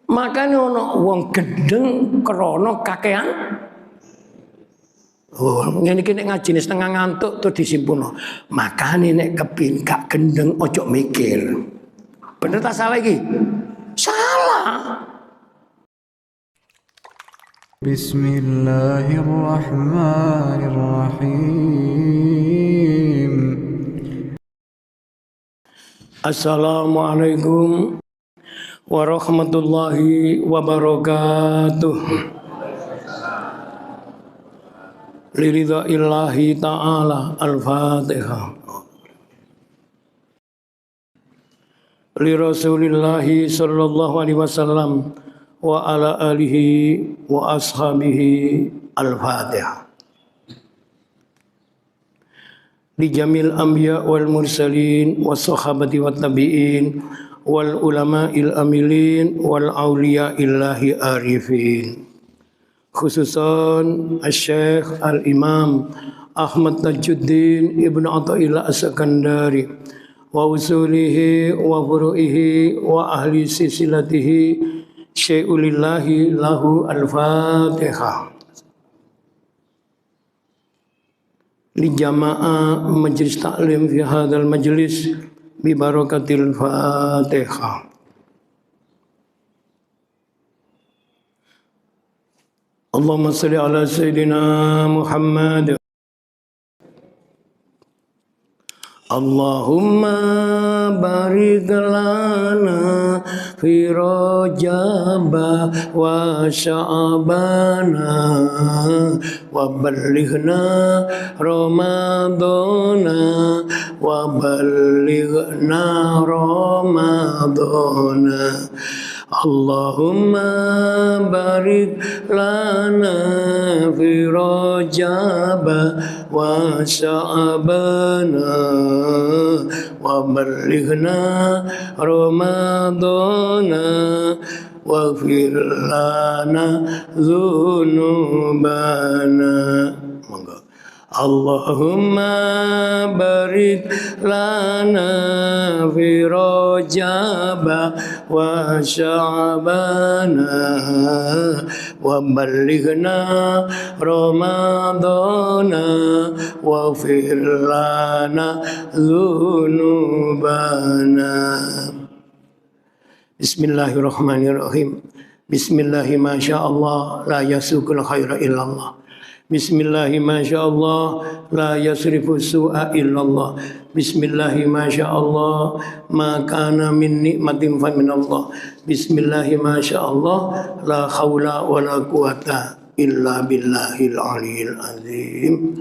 Makane ana wong gendeng krana kakean. Oh, ngene iki nek ngajine setengah ngantuk terus disimpuno. Makane nek kepin gak gendeng ojo mikir. Bener tak salah iki? Salah. Bismillahirrahmanirrahim. Assalamualaikum warahmatullahi wabarakatuh. Liridha illahi ta'ala al-fatihah. Li rasulillahi sallallahu alaihi wasallam wa ala alihi wa ashabihi al-fatihah. Li jamil anbiya wal mursalin was sahabati wat tabi'in wal ulama'il amilin wal awliya illahi arifin. Khususan Syekh Al-Imam Ahmad Tajuddin Ibn Athaillah As-Sakandari wa usulihi wa furu'ihi wa ahli silsilatihi syai'ulillahi lahu al-fatihah. Li jamaah majlis ta'lim fi hadzal majlis bi barakatil fatihah. Allahumma salli ala sayyidina Muhammad. Allahumma barik lana fi Rajaba wa Sya'bana wa ballighna Ramadana wa ballighna Ramadana. Allahumma barik lana fi Rajaba wa Sya'bana wa ballighna Ramadana waghfir lana dzunubana. Monggo. Allahumma barik lana fi Rajaba wa Sya'bana wa ballighna Ramadana waghfir lana dzunubana. Bismillahirrahmanirrahim. Bismillahi masyaallah la yasukul khaira illallah. Bismillahi masyaallah la yasrifu su'a illallah. Bismillahi masyaallah ma kana min nikmatin fa minallah. Bismillahi masyaallah la haula wala quwata illa billahil aliyil azim.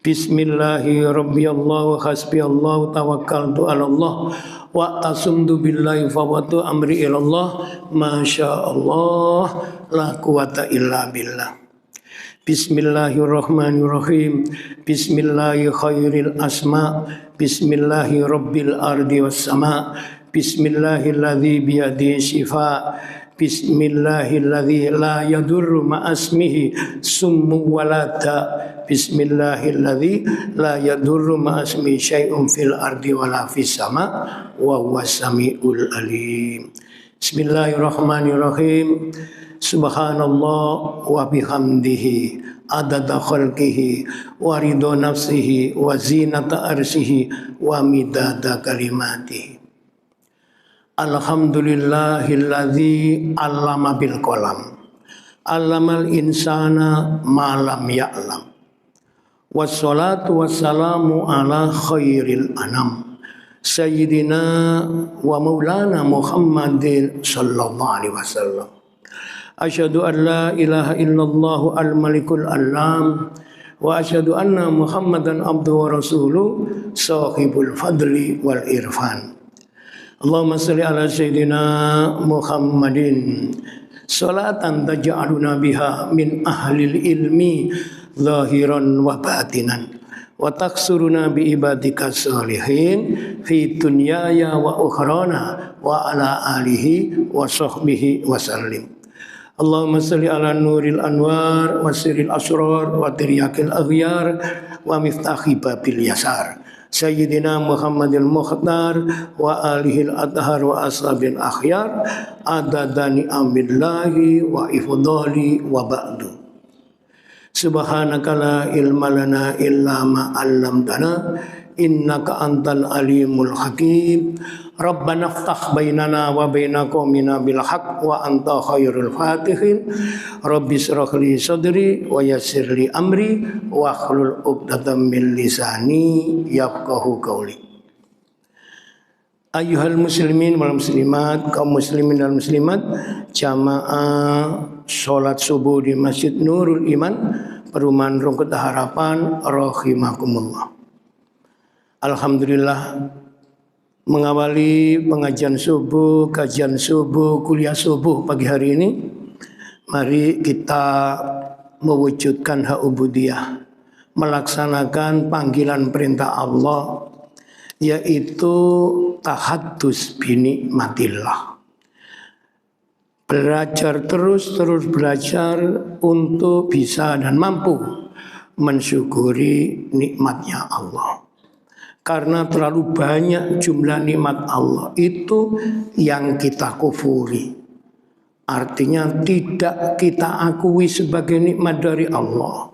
Bismillahi rabbiyallahu hasbiyallahu tawakkaltu ala Allah wa tasumdu billahi fawatu amri ilallah masyaallah la quwata illa billah. Bismillahirrahmanirrahim. Bismillahi khairil asma. Bismillahi rabbil ardi was sama. Bismillahilladzi biyadihi syifa. Bismillahilladzi la yadurru ma'asmihi summu walata. Bismillahilladzi la yadurru ma'asmihi syai'un fil ardi wala fis sama wa huwas samiul alim. Bismillahirrahmanirrahim. Subhanallah wa bihamdihi adada khalqihi wa ridha nafsihi wa zinata arsyihi wa midada kalimatihi. Alhamdulillahilladzi 'allama bil qalam. 'Allamal insana ma lam ya'lam. Wassalatu wassalamu ala khairil anam. Sayyidina wa maulana Muhammadin sallallahu alaihi wasallam. Asyhadu an la ilaha illallah al-malikul alam wa asyhadu anna Muhammadan abduhu wa rasuluh sahibul fadli wal irfan. Allahumma salli ala sayyidina Muhammadin salatan taj'aluna biha min ahlil ilmi zahiran wa batinan wa taksuruna bi ibadika salihin fi dunyaya wa ukhrana wa ala alihi wa sahbihi wa sallim. Allahumma salli ala nuril anwar wa sirril asrar wa tiryakil aghyar wa miftahi babil yasar Sayyidina Muhammadil Mukhtar wa alihil adhar wa ashabil akhyar adadani amillahi wa ifdali wa ba'du. Subhanaka la ilma lana illa ma 'allamtana innaka antal alimul hakim. Rabbana iftah bainana wa baina qaumina bil haqq wa anta khairul fatihin. Rabbi shrah li sadri wa yassir li amri wa hlul 'uqdatam min lisani yafqahu qawli. Ayyuhal muslimin wal muslimat, kaum muslimin dan muslimat, jamaah salat subuh di Masjid Nurul Iman, Perumahan Rungkut Harapan, rahimakumullah. Alhamdulillah, mengawali pengajian subuh, kajian subuh, kuliah subuh pagi hari ini, mari kita mewujudkan hak ubudiyah, melaksanakan panggilan perintah Allah, yaitu tahaddus binikmatillah. Belajar terus belajar untuk bisa dan mampu mensyukuri nikmatnya Allah. Karena terlalu banyak jumlah nikmat Allah itu yang kita kufuri. Artinya tidak kita akui sebagai nikmat dari Allah.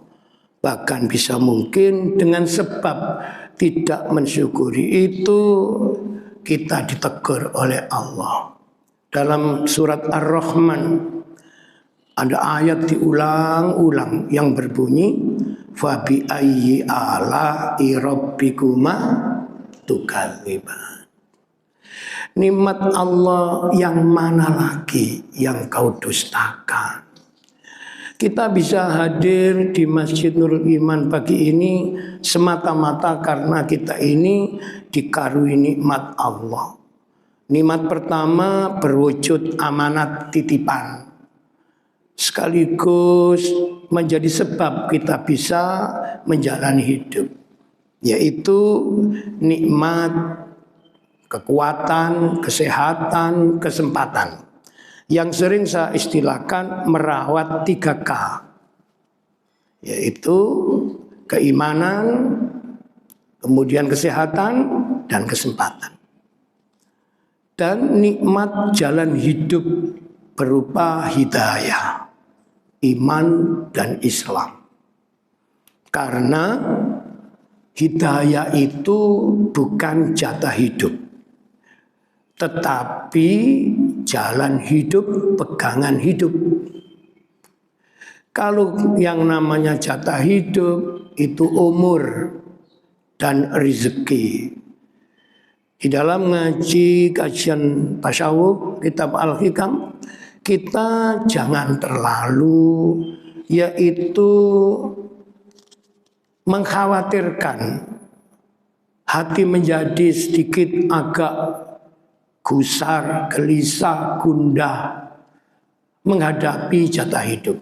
Bahkan bisa mungkin dengan sebab tidak mensyukuri itu kita ditegur oleh Allah. Dalam surat Ar-Rahman ada ayat diulang-ulang yang berbunyi fabi ayyi ala'i rabbikuma tukadziban. Nikmat Allah yang mana lagi yang kau dustakan? Kita bisa hadir di Masjid Nurul Iman pagi ini semata-mata karena kita ini dikaruniai nikmat Allah. Nikmat pertama berwujud amanat titipan, sekaligus menjadi sebab kita bisa menjalani hidup, yaitu nikmat kekuatan, kesehatan, kesempatan, yang sering saya istilahkan merawat 3K, yaitu keimanan, kemudian kesehatan, dan kesempatan. Dan nikmat jalan hidup berupa hidayah, iman dan Islam. Karena hidayah itu bukan jatah hidup, tetapi jalan hidup, pegangan hidup. Kalau yang namanya jatah hidup itu umur dan rezeki. Di dalam ngaji kajian tasawuf kitab Al-Hikam, kita jangan terlalu yaitu mengkhawatirkan hati menjadi sedikit agak gusar, gelisah, gundah menghadapi jatah hidup.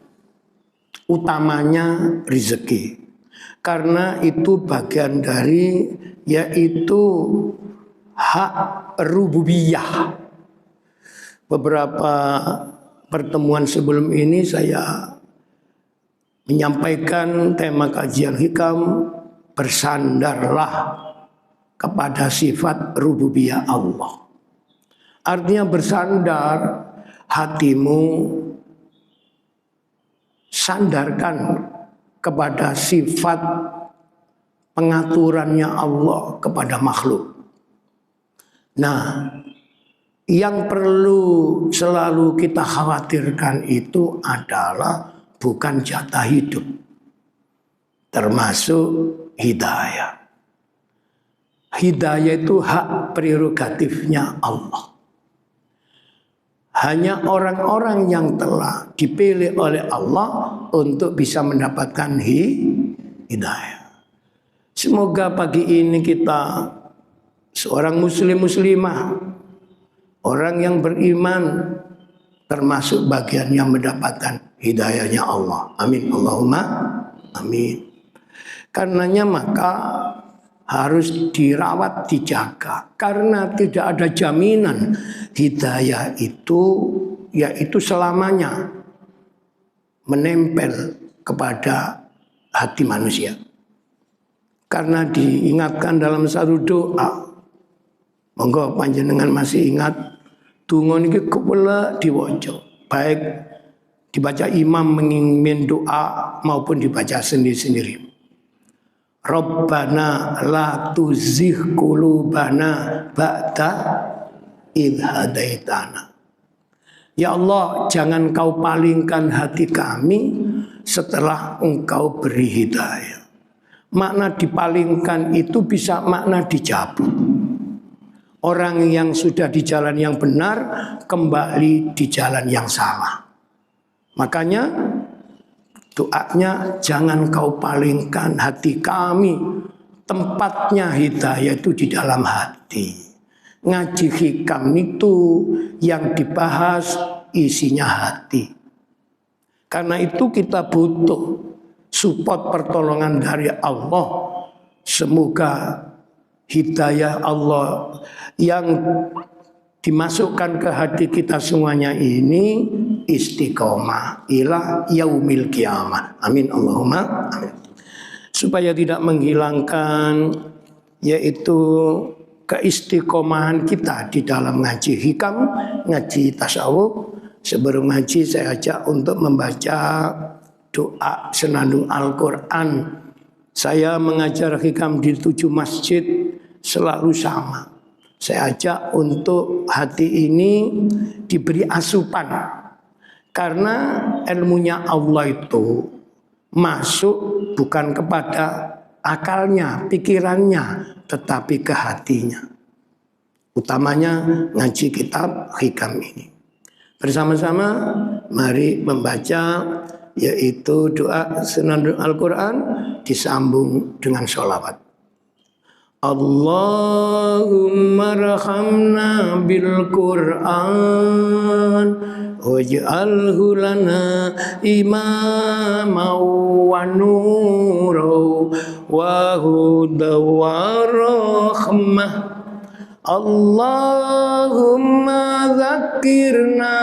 Utamanya rezeki. Karena itu bagian dari yaitu hak rububiyah. Beberapa pertemuan sebelum ini saya menyampaikan tema kajian hikam, bersandarlah kepada sifat rububiyah Allah. Artinya bersandar, hatimu sandarkan kepada sifat pengaturannya Allah kepada makhluk. Nah, yang perlu selalu kita khawatirkan itu adalah bukan jatah hidup, termasuk hidayah. Hidayah itu hak prerogatifnya Allah. Hanya orang-orang yang telah dipilih oleh Allah untuk bisa mendapatkan hidayah. Semoga pagi ini kita seorang muslim-muslimah, orang yang beriman, termasuk bagian yang mendapatkan hidayahnya Allah. Amin. Allahumma amin. Karenanya maka harus dirawat, dijaga. Karena tidak ada jaminan hidayah itu yaitu selamanya menempel kepada hati manusia. karena diingatkan dalam satu doa. Monggo panjenengan masih ingat donga niki kepala diwaca, baik dibaca imam mengimbing doa maupun dibaca sendiri-sendiri. Rabbana la tuzigh qulubana ba'da idh hadaitana. Ya Allah, jangan kau palingkan hati kami setelah engkau beri hidayah. Makna dipalingkan itu bisa makna dicabut. Orang yang sudah di jalan yang benar kembali di jalan yang salah. Makanya doanya, jangan kau palingkan hati kami. Tempatnya hidayah itu di dalam hati. Ngaji hikam itu yang dibahas isinya hati. Karena itu kita butuh support pertolongan dari Allah. Semoga hidayah Allah yang dimasukkan ke hati kita semuanya ini istiqomah ila yaumil qiyamah. Amin Allahumma amin. Supaya tidak menghilangkan yaitu keistiqomahan kita di dalam ngaji hikam, ngaji tasawuf. Sebelum ngaji saya ajak untuk membaca doa senandung Al-Quran. Saya mengajar hikam di 7 masjid selalu sama. Saya ajak untuk hati ini diberi asupan. Karena ilmunya Allah itu masuk bukan kepada akalnya, pikirannya, tetapi ke hatinya. Utamanya ngaji kitab hikam ini. Bersama-sama mari membaca yaitu doa senandung Al-Quran disambung dengan sholawat. Allahumma rahamna bil Qur'an waj'alhu lana imama wa nura wa huda wa rahmah. Allahumma dzakirna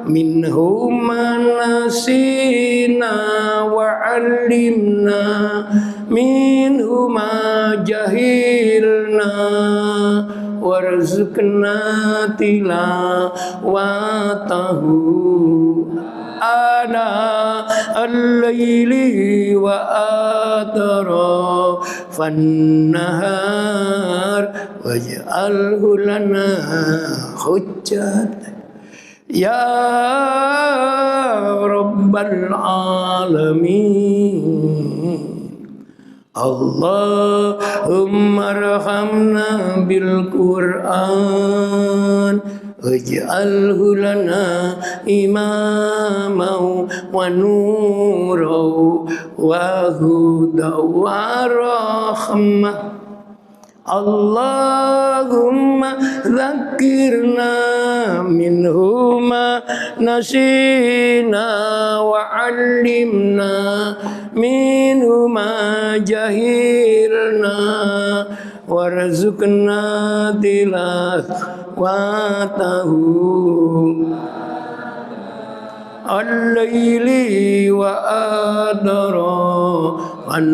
minhu ma nasina wa 'allimna minhu ma jahilna warzuqna tilawatahu ana al-laili wa atrafan nahar waj'alhu lana hujjatan ya rabbal alamin. Allahumma rahamna bil Qur'an waj'alhu lana imaman wa nuran wa hudan wa rahmah. Allahumma dzakirna minhu ma nasina wa 'allimna minhu ma jahilna warzuqna tilawatahu al-laili wa atrafan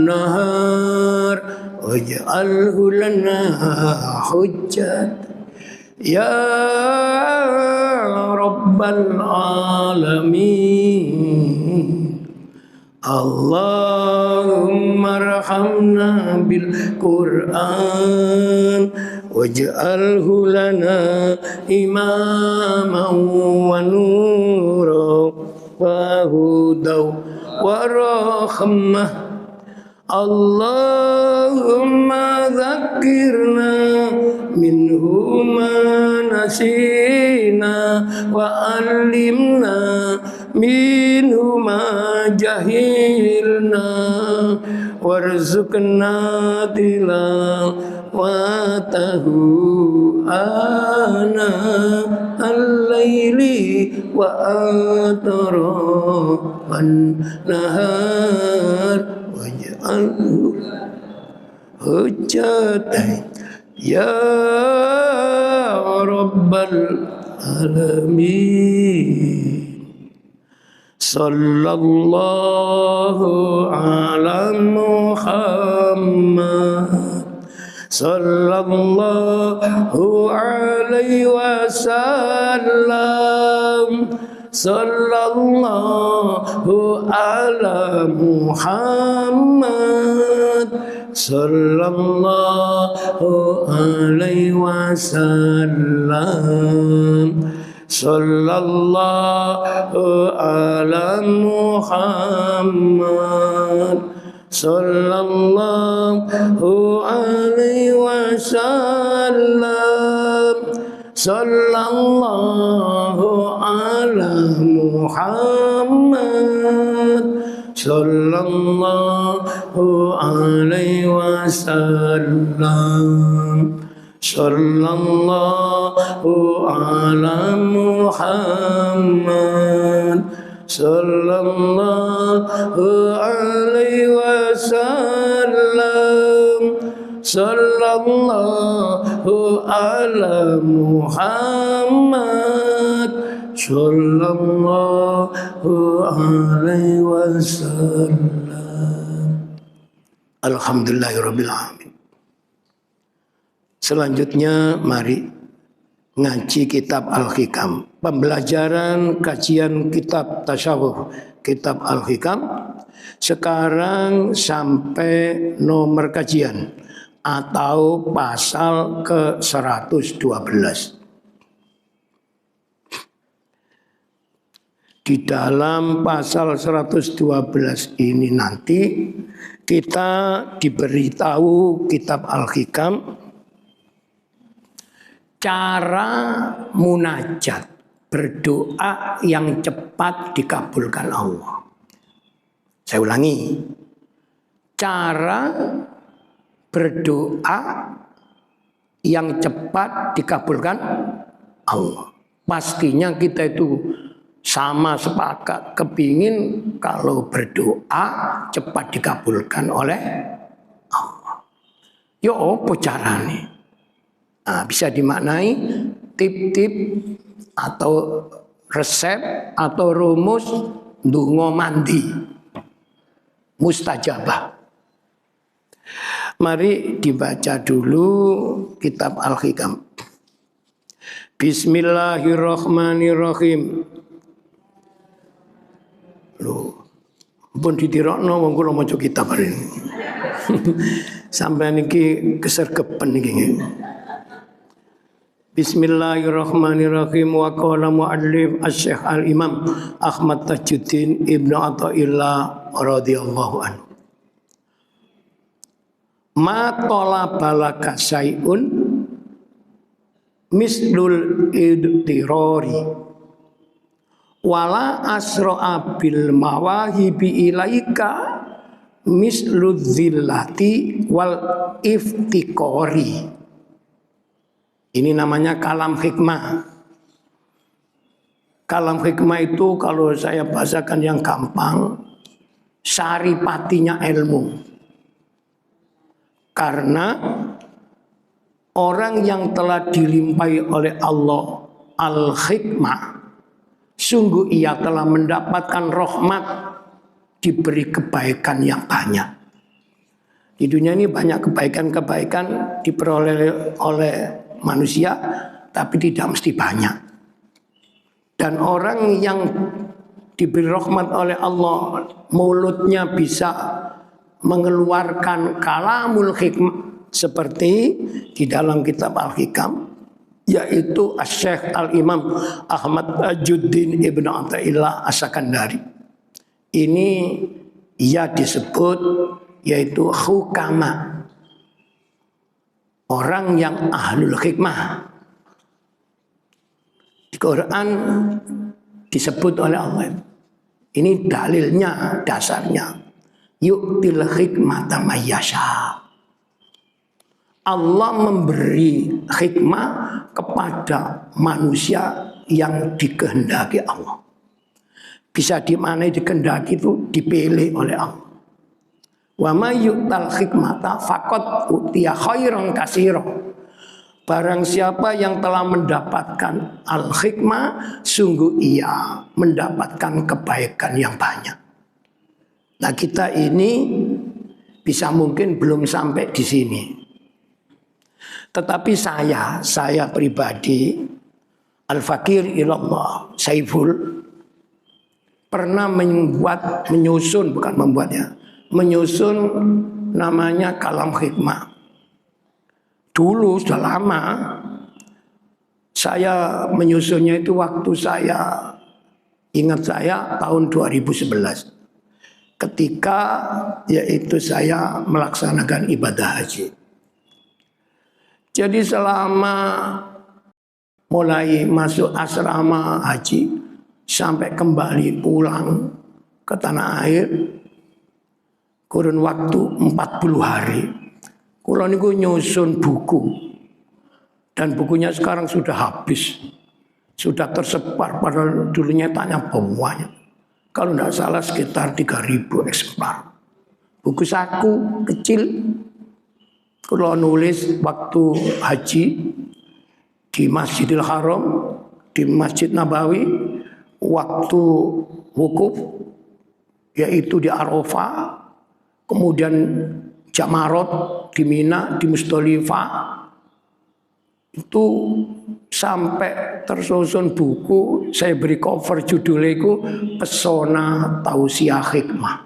nahar waj'alhu lana hujjatan ya rabbal alamin. Allahumma rahamna bil Qur'an waj'alhu lana imaman wa nuran wa hudan wa rahmah. Allahumma dzakirna minhu ma nasina wa 'allimna minhu ma jahilna warzuqna tilawatahu ana al-laili wa atrafan nahar waj'alhu hujjatan ya rabbal alamin. Sallallahu ala Muhammad. Sallallahu alaihi wasallam. Sallallahu ala Muhammad. Sallallahu alaihi wasallam. Sallallahu ala Muhammad. Sallallahu alaihi wasallam. Sallallahu ala Muhammad. Sallallahu alaihi wasallam. Sallallahu ala Muhammad. Sallallahu alaihi wasallam. Sallallahu ala Muhammad. Sallallahu alaihi wasallam. Alhamdulillahirabbil alamin. Selanjutnya mari ngaji kitab Al-Hikam. Pembelajaran kajian kitab tasawuf, kitab Al-Hikam. Sekarang sampai nomor kajian atau pasal ke-112. Di dalam pasal 112 ini nanti kita diberitahu kitab Al-Hikam cara munajat, berdoa yang cepat dikabulkan Allah. Saya ulangi, cara berdoa yang cepat dikabulkan Allah. Pastinya kita itu sama sepakat kepingin kalau berdoa cepat dikabulkan oleh Allah. Ya apa caranya? Nah, bisa dimaknai tip-tip atau resep atau rumus ndonga mandi mustajabah. Mari dibaca dulu kitab Al-Hikam. Bismillahirrahmanirrahim. Loh, pun ditirokno wong kula maca kitab ini. Sampai niki kesergepen niki. Bismillahirrahmanirrahim. Wa qala mu'allif asy-Syaikh al-Imam Ahmad Tajuddin Ibnu Athaillah radhiyallahu anhu. Ma talaba laka syai'un mislul idtirari wala asra'a bil mawahibi ilaika mislul zillati wal iftiqari. Ini namanya kalam hikmah. Kalam hikmah itu kalau saya bahasakan yang gampang, saripatinya ilmu. Karena orang yang telah dilimpahi oleh Allah al-hikmah, sungguh ia telah mendapatkan rahmat, diberi kebaikan yang banyak. Di dunia ini banyak kebaikan-kebaikan diperoleh oleh manusia, tapi tidak mesti banyak. Dan orang yang diberi rahmat oleh Allah, mulutnya bisa mengeluarkan kalamul hikmah seperti di dalam kitab Al-Hikam, yaitu Asy-Syaikh Al-Imam Ahmad Tajuddin Ibnu Athaillah As-Sakandari. Ini ia disebut yaitu hukama, orang yang ahlul hikmah. Di Quran disebut oleh Allah. Ini dalilnya, dasarnya. Yu'til hikmata mayyasha. Allah memberi hikmah kepada manusia yang dikehendaki Allah. Bisa dimaknai dikehendaki itu dipilih oleh Allah. Wa may yu'tal hikmata faqad utiya khairan katsira. Barang siapa yang telah mendapatkan al-hikmah, sungguh ia mendapatkan kebaikan yang banyak. Nah, kita ini bisa mungkin belum sampai di sini. Tetapi saya pribadi, Al-Fakir ilallah Saiful, pernah menyusun namanya Kalam Hikmah. Dulu sudah lama saya menyusunnya itu waktu ingat saya tahun 2011. Ketika yaitu saya melaksanakan ibadah haji. Jadi selama mulai masuk asrama haji sampai kembali pulang ke tanah air kurun waktu 40 hari. Kula niku nyusun buku dan bukunya sekarang sudah habis, sudah tersebar. Padahal dulunya tanya banyak. Kalau tidak salah sekitar 3.000 eksemplar. Buku saku kecil, kula nulis waktu haji di Masjidil Haram, di Masjid Nabawi, waktu wukuf yaitu di Arafah, kemudian Jamarot di Mina, di Musdalifah, itu sampai tersusun buku. Saya beri cover judulnya itu Pesona Tausiah Hikmah.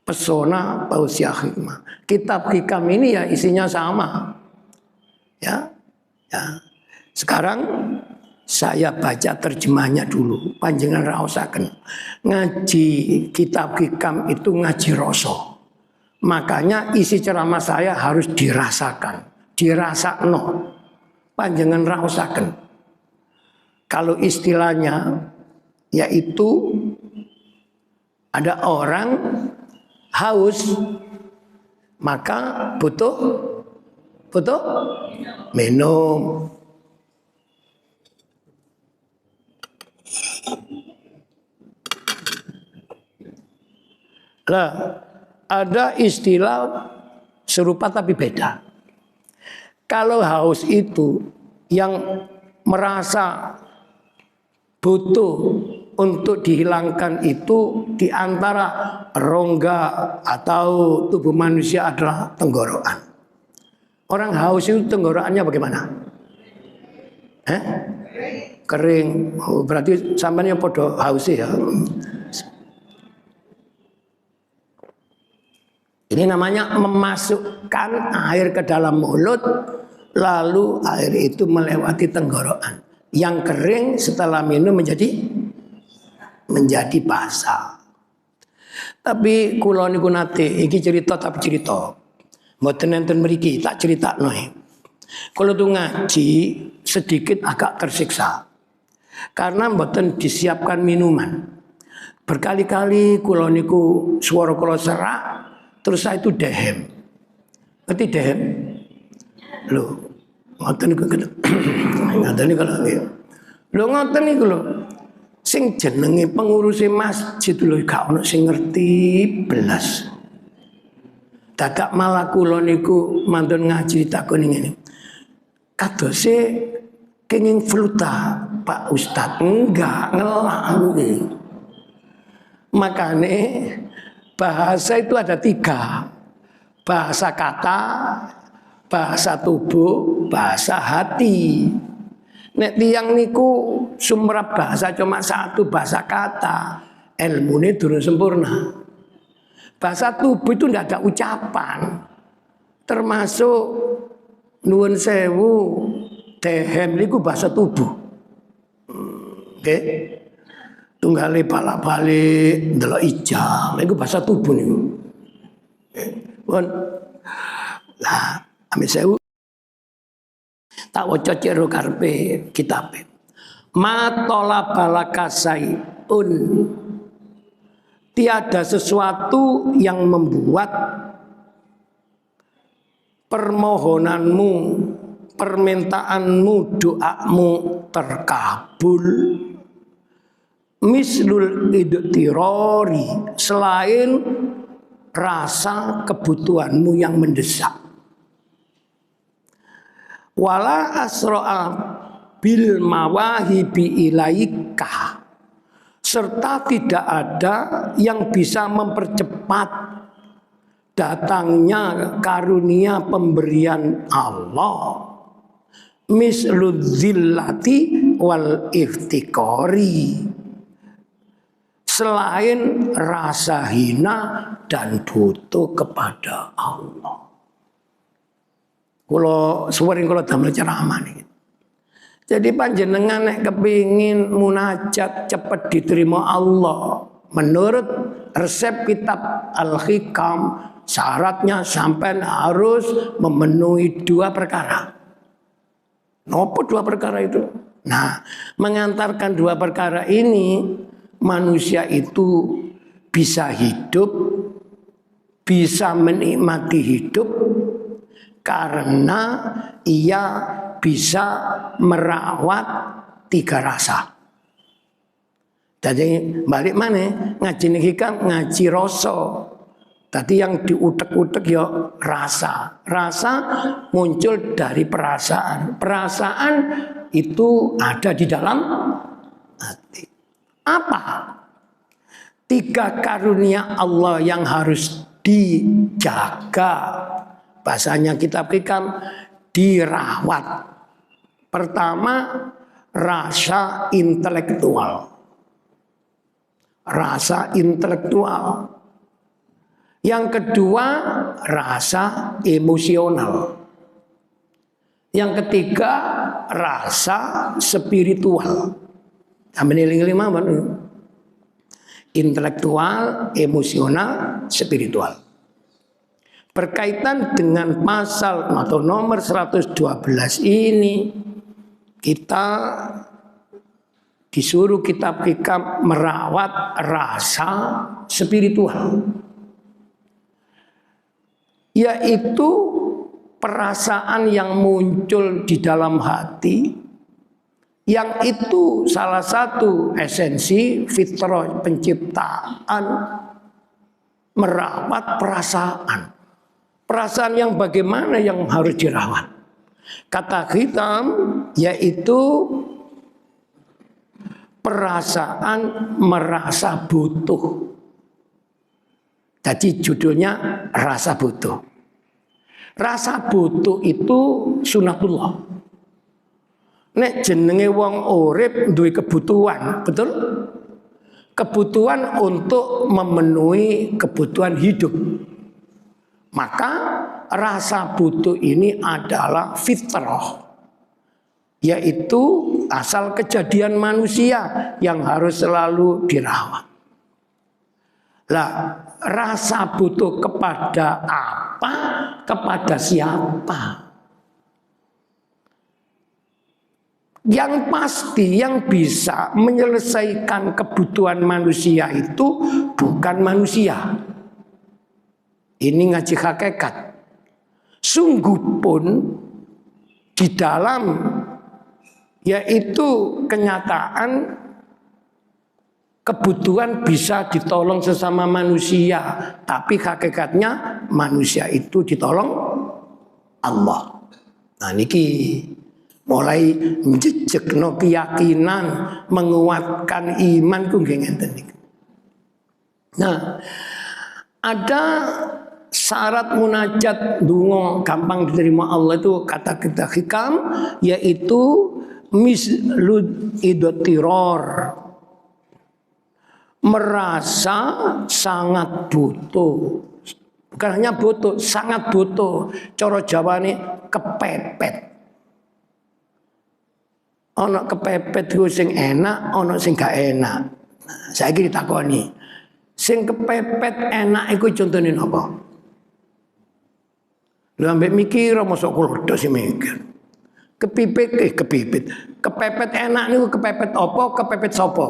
Pesona Tausiah Hikmah. Kitab hikam ini ya isinya sama. Ya. Sekarang saya baca terjemahnya dulu. Panjenengan raosaken. Ngaji kitab hikam itu ngaji rasa. Makanya isi ceramah saya harus dirasakan, dirasakno. Panjenengan raosaken. Kalau istilahnya yaitu ada orang haus maka butuh minum. Lah, ada istilah serupa tapi beda. Kalau haus itu yang merasa butuh untuk dihilangkan itu di antara rongga atau tubuh manusia adalah tenggorokan. Orang haus itu tenggorokannya bagaimana? Kering. Oh, berarti sampean yang podo haus ya. Ini namanya memasukkan air ke dalam mulut, lalu air itu melewati tenggorokan. Yang kering setelah minum menjadi basah. Tapi kula niku nate iki cerita. Mboten enten mriki tak critakno. Kula tuh ngaji sedikit agak tersiksa. Karena mboten disiapkan minuman. Berkali-kali kula niku swara kula serak. Terus saya itu dehem. Ngerti dehem? Loh, ngoten niku kena. Ngoten niku lho. Lho ngoten niku lho. Sing jenenge pengurusi masjid lho gak ono sing ngerti belas. Dadak malah kula niku mantun ngaji takoni ngene. Kadose kenging fluta, Pak Ustadz. Enggak ngelang kuwi. Makane bahasa itu ada 3. Bahasa kata, bahasa tubuh, bahasa hati. Nek tiyang niku sumrap bahasa cuma 1 bahasa kata, ilmune durung sempurna. Bahasa tubuh itu tidak ada ucapan. Termasuk nuwun sewu, dehem niku bahasa tubuh. Oke. Tunggale balak-balik ndelok ijam, niku bahasa tubuh niku. Pun lah amit sewu tak waca cero karepe kitabe. Ma tolabalakasai pun tiada sesuatu yang membuat permohonanmu, permintaanmu, doamu terkabul. Mislul idtirori, selain rasa kebutuhanmu yang mendesak. wala asra'a bil mawahibi ilaika, serta tidak ada yang bisa mempercepat datangnya karunia pemberian Allah, mislul zillati wal iftikori, selain rasa hina dan butuh kepada Allah. Kalau sering kalau damel ceramah nih. Jadi panjenengan nek kepingin munajat cepat diterima Allah, menurut resep kitab Al-Hikam, syaratnya sampai harus memenuhi 2 perkara. Nopo 2 perkara itu? Nah, mengantarkan 2 perkara ini, manusia itu bisa hidup, bisa menikmati hidup, karena ia bisa merawat 3 rasa. Jadi balik mana ngaji niki kan ngaji rasa. Tadi yang diutek-utek ya rasa. Rasa muncul dari perasaan. Perasaan itu ada di dalam hati. Apa? 3 karunia Allah yang harus dijaga. Bahasanya kitab hikam, dirawat. Pertama, rasa intelektual. Rasa intelektual. Yang kedua, rasa emosional. Yang ketiga, rasa spiritual. Lima, intelektual, emosional, spiritual. Berkaitan dengan pasal atau nomor 112 ini, kita disuruh kitab hikam merawat rasa spiritual, yaitu perasaan yang muncul di dalam hati, yang itu salah satu esensi fitrah penciptaan, merawat perasaan. Perasaan yang bagaimana yang harus dirawat? Kata hitam yaitu perasaan merasa butuh. Jadi judulnya rasa butuh. Rasa butuh itu sunatullah. Nek jenenge wong urip duwe kebutuhan, betul? Kebutuhan untuk memenuhi kebutuhan hidup. Maka rasa butuh ini adalah fitrah, yaitu asal kejadian manusia yang harus selalu dirawat. Lah, rasa butuh kepada apa? Kepada siapa? Yang pasti yang bisa menyelesaikan kebutuhan manusia itu bukan manusia. Ini ngaji hakikat. Sungguh pun di dalam yaitu kenyataan kebutuhan bisa ditolong sesama manusia, tapi hakikatnya manusia itu ditolong Allah. Nah niki mulai menjejekno keyakinan, menguatkan iman ku nggih ngenten niki. Nah, ada syarat munajat donga gampang diterima Allah itu kata kita hikam, yaitu mislud idtiror, merasa sangat butuh. Bukan hanya butuh, sangat butuh. Cara Jawane kepepet. Ono kepepet ku sing enak, ono sing gak enak. Nah, saiki ditakoni. Sing kepepet enak iku contone napa? Lha ambek mikir mosok kula tok sing mikir. Kepipit. Kepepet enak niku kepepet apa? Kepepet sapa?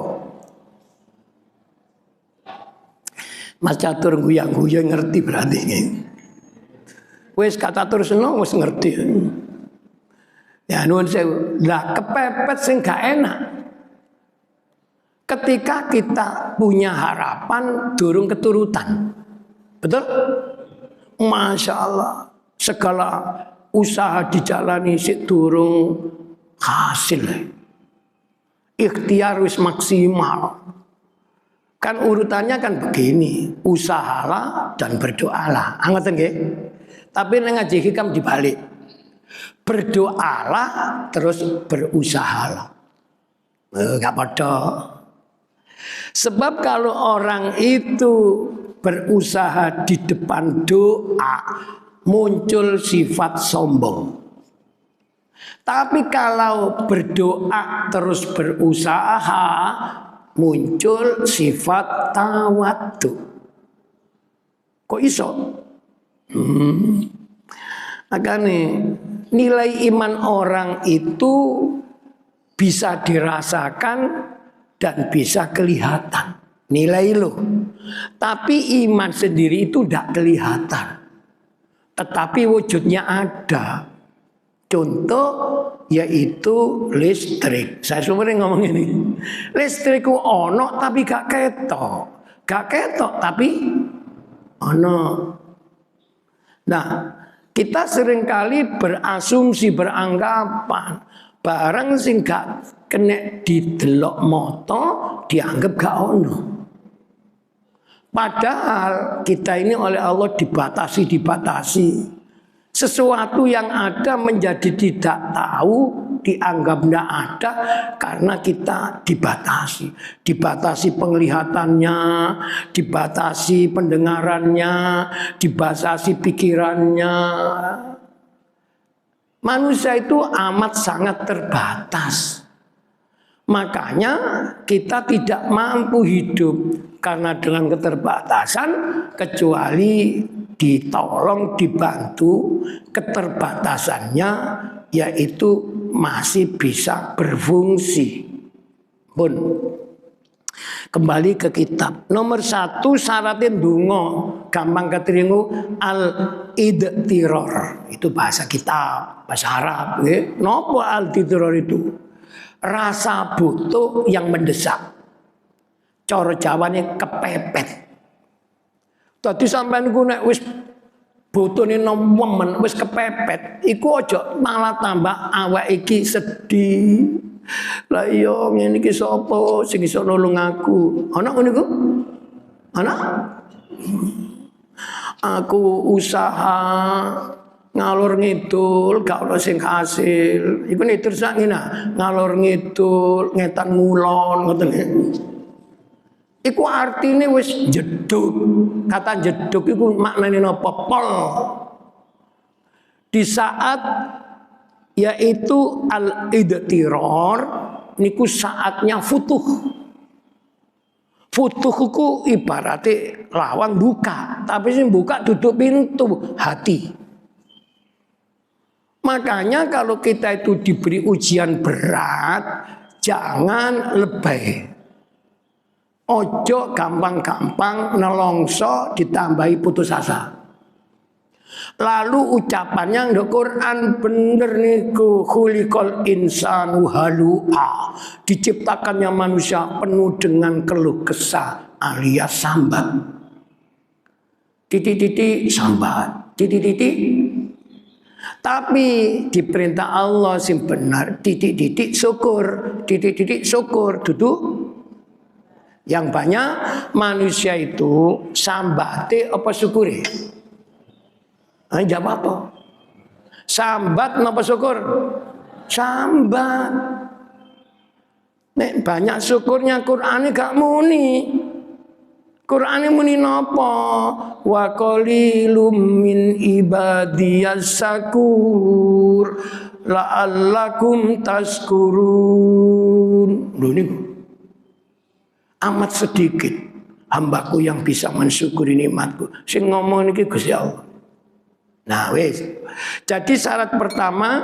Mas Catur guyang-guyang ngerti berarti. Wis Catur seneng wis ngerti. Ya nuwun sewu. Lah kepepet sing gak enak. Ketika kita punya harapan durung keturutan. Betul? Masya Allah. Segala usaha dijalani sik durung hasil. Ikhtiar wis maksimal. Kan urutannya kan begini, usahalah dan berdoalah. Ngoten nggih. Tapi ning ngaji hikam dibalik. Berdoalah terus berusahalah. Enggak padha. Sebab kalau orang itu berusaha di depan doa, muncul sifat sombong. Tapi kalau berdoa terus berusaha, muncul sifat tawadhu. Kok iso? Makanya nilai iman orang itu bisa dirasakan dan bisa kelihatan. Nilai lo. Tapi iman sendiri itu tidak kelihatan. Tetapi wujudnya ada. Contoh yaitu listrik. Saya sebenarnya ngomong ini. Listrik ku ono tapi gak ketok. Gak ketok tapi ono. Nah, kita seringkali berasumsi, beranggapan barang sing gak kena didelok moto dianggap gak ono. Padahal kita ini oleh Allah dibatasi. Sesuatu yang ada menjadi tidak tahu, dianggap tidak ada karena kita dibatasi. Dibatasi penglihatannya, dibatasi pendengarannya, dibatasi pikirannya. Manusia itu amat sangat terbatas. Makanya kita tidak mampu hidup karena dengan keterbatasan kecuali ditolong, dibantu keterbatasannya yaitu masih bisa berfungsi. Pun kembali ke kitab. Nomor 1 syaratnya dungo gampang keterima al-idtiror. Itu bahasa kitab, bahasa Arab. Nopo al-idtiror itu? Rasa butuh yang mendesak. Cara Jawane kepepet. Tadi sampean ku nek wis butuhne nemen wis kepepet, iku aja malah tambah awak iki sedih. Lah iya ngene iki sapa sing iso nulung aku? Ana ngono iku? Ana? Aku usaha ngalor ngidul gak ono sing hasil. Iku nek terus ngene, ngalor ngidul, ngetan ngulon ngoten. Iku artine wis jeduk. Kata jeduk iku maknane napa? Pol. Di saat yaitu al-idtiror niku saatnya futuh. Futuh ku ibaratnya lawang buka, tapi sing buka tutup pintu hati. Makanya kalau kita itu diberi ujian berat, jangan lebay. Ojo gampang-gampang nelongso ditambahi putus asa. Lalu ucapannya di Quran bener niku khuliqal insanu halu'a. Diciptakannya manusia penuh dengan keluh kesah alias sambat. Titik-titik sambat. Titik-titik. Tapi diperintah Allah sing benar titik-titik syukur. Titik-titik syukur duduk. Yang banyak manusia itu sambate apa syukuri? Jawab apa? Sambat apa syukur? Sambat. Nek banyak syukurnya Qur'ane gak muni. Qur'ane muni napa? Wa qalilum min ibadiyas syakur la'allakum tashkurun. Lho niku amat sedikit hambaku yang bisa mensyukuri nikmatku. Sing ngomong niki Gusti Allah. Nah wis. Jadi syarat pertama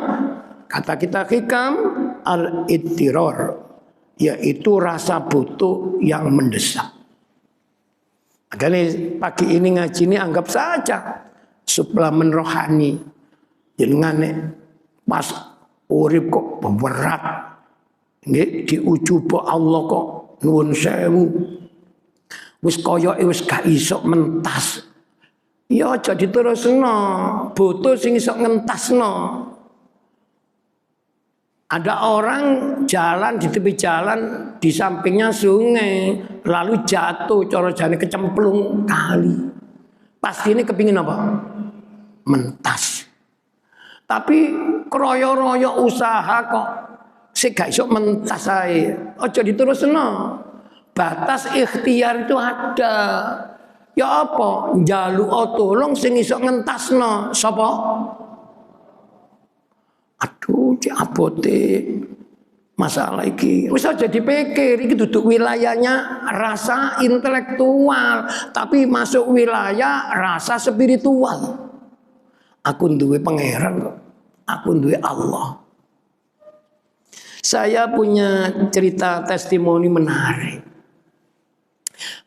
kata kita hikam al-idtiror, yaitu rasa butuh yang mendesak. Makanya pagi ini ngaji ini anggap saja suplemen rohani. Jenengan pas urip kok berat. Nggih diujuba Allah kok nuwun sewu. Wis koyoke wis gak iso mentas. Ya aja diterusno, boto sing iso ngentasno. Ada orang jalan di tepi jalan, di sampingnya sungai, lalu jatuh, coro jane kecemplung kali. Pasti ini kepingin apa? Mentas. Tapi kroyo-royo usaha kok sik gak iso mentas ae. Aja diterusno. Batas ikhtiar itu ada. Ya apa? Njaluk tolong sing iso ngentasno. Sapa? Aduh, cek abote masalah iki. Wis aja dipikir iki duduk wilayahnya rasa intelektual, tapi masuk wilayah rasa spiritual. Aku duwe pangeran kok. Aku duwe Allah. Saya punya cerita testimoni menarik.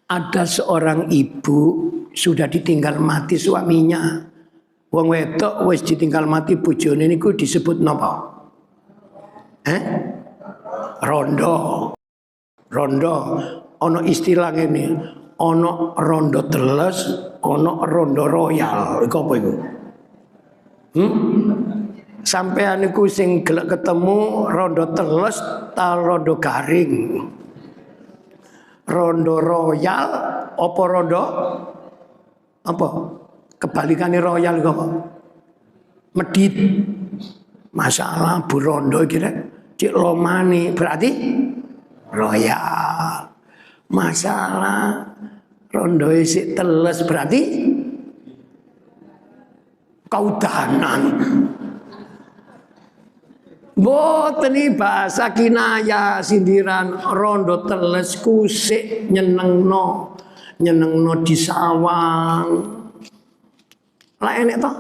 Ada seorang ibu sudah ditinggal mati suaminya. Wong wedok wis ditinggal mati bojone niku disebut napa? Rondo. Rondo. Ana istilah ngene, ana rondo teles, ana rondo royal. Iku apa iku? Sampean niku sing gelek ketemu rondo teles ta rondo garing? Rondo royal apa rondo apa? Kebalikannya royal apa? Medit. Masalah Bu Rondo kira cik lomani berarti royal. Masalah rondo isi teles berarti kaudanan. Boten iki bahasa kinaya sindiran rondo teles kusik nyenengno disawang. Lah enek toh.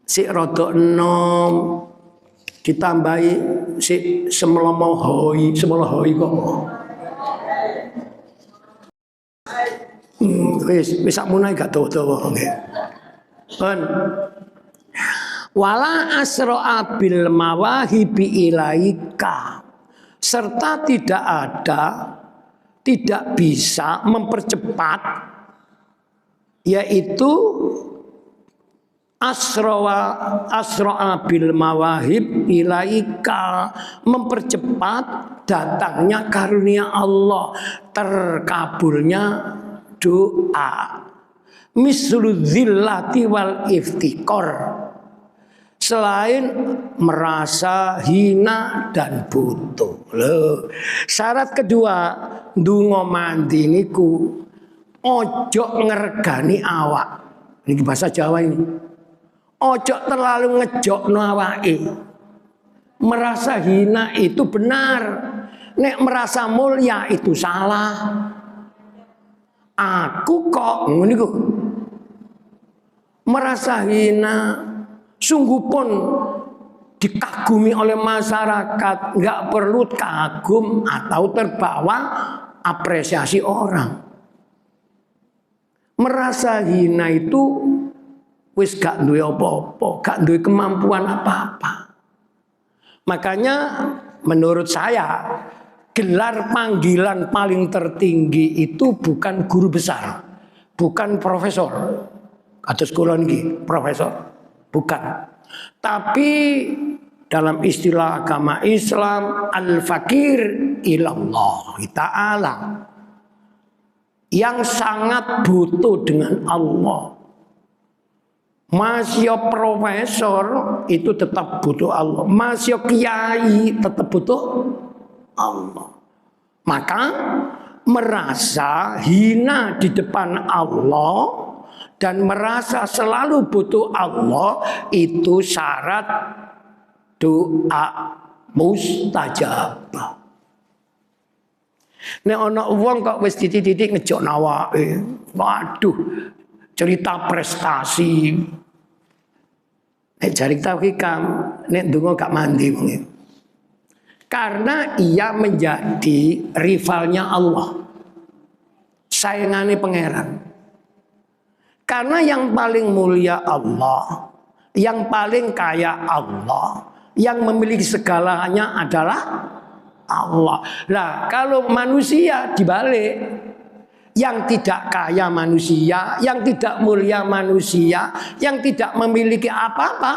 Sik rada enom ditambahi sik semlomohoi kok. Wis sakmono gak dawa-dawa nggih. Pun wala asra'a bil mawahibi ilaika, serta tidak bisa mempercepat, yaitu asra'a bil mawahib ilaika, mempercepat datangnya karunia Allah, terkabulnya doa. Mislu dzillati wal iftikor, selain merasa hina dan butuh. Loh, syarat kedua ndonga mandi niku ojo ngregani awak. Ini bahasa Jawa ini. Ojo terlalu ngejokno awake. Merasa hina itu benar. Nek merasa mulia itu salah. Aku kok niku merasa hina, sungguh pun dikagumi oleh masyarakat, nggak perlu kagum atau terbawa apresiasi orang. Merasa hina itu wis gak duwe apa-apa, gak duwe kemampuan apa-apa. Makanya menurut saya gelar panggilan paling tertinggi itu bukan guru besar, bukan profesor. Kados kula niki profesor, bukan. Tapi dalam istilah agama Islam, al-fakir ilallah ta'ala, yang sangat butuh dengan Allah. Masya profesor itu tetap butuh Allah. Masya kiai tetap butuh Allah. Maka merasa hina di depan Allah dan merasa selalu butuh Allah itu syarat doa mustajabah. Nek ana wong kok wis titik-titik ngejok awake, waduh, cerita prestasi. Nek cerita hikam, nek ndonga gak mandi wong. Karena ia menjadi rivalnya Allah, saingane pangeran. Karena yang paling mulia Allah, yang paling kaya Allah, yang memiliki segalanya adalah Allah. Lah kalau manusia dibalik, yang tidak kaya manusia, yang tidak mulia manusia, yang tidak memiliki apa-apa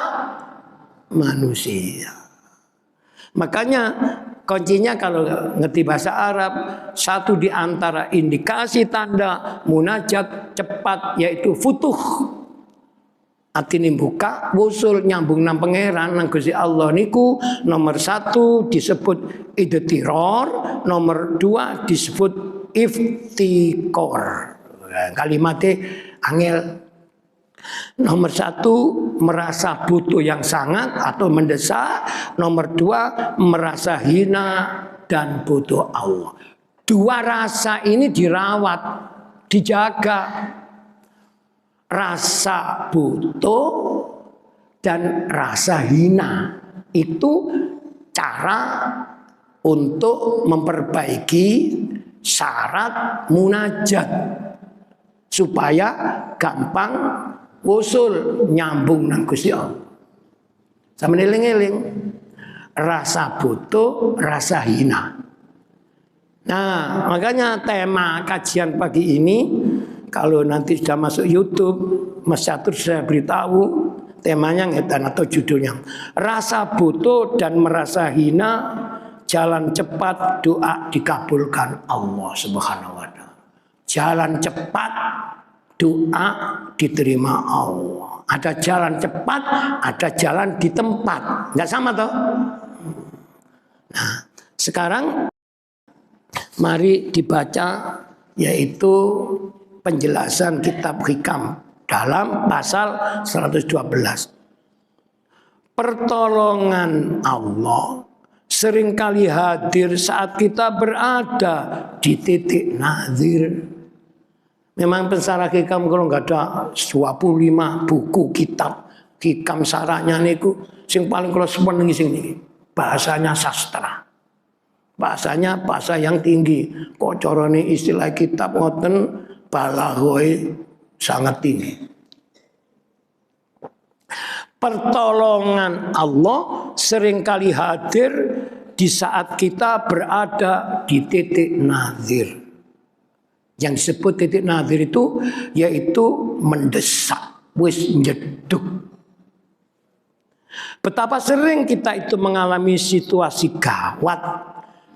manusia. Makanya kuncinya kalau ngerti bahasa Arab, satu di antara indikasi tanda munajat cepat yaitu futuh. Artinya buka, wusul, nyambung nang pangeran nang Gusti Allah niku nomor satu disebut idtiror, nomor dua disebut iftikor. Kalimatnya angel. Nomor satu merasa butuh yang sangat atau mendesak, nomor dua merasa hina dan butuh Allah. Dua rasa ini dirawat, dijaga. Rasa butuh dan rasa hina itu cara untuk memperbaiki syarat munajat supaya gampang wusul nyambung nang Gusti Allah. Sama eling-eling rasa butuh, rasa hina. Nah, makanya tema kajian pagi ini kalau nanti sudah masuk YouTube, Mas Catur saya beritahu temanya ngetan atau judulnya rasa butuh dan merasa hina, jalan cepat doa dikabulkan Allah Subhanahu wa taala. Jalan cepat doa diterima Allah. Ada jalan cepat, ada jalan di tempat. Enggak sama toh? Nah, sekarang mari dibaca yaitu penjelasan kitab Hikam dalam pasal 112. Pertolongan Allah seringkali hadir saat kita berada di titik nazir. Memang pesara Hikam kalau nggak ada 25 buku kitab Hikam saranya niku sing paling kalau seneng sing niki bahasanya sastra. Bahasanya bahasa yang tinggi. Kok carane istilah kitab ngoten balaghoi sangat tinggi. Pertolongan Allah seringkali hadir di saat kita berada di titik nazir. Yang disebut titik nazir itu yaitu mendesak, wis njeduk. Betapa sering kita itu mengalami situasi gawat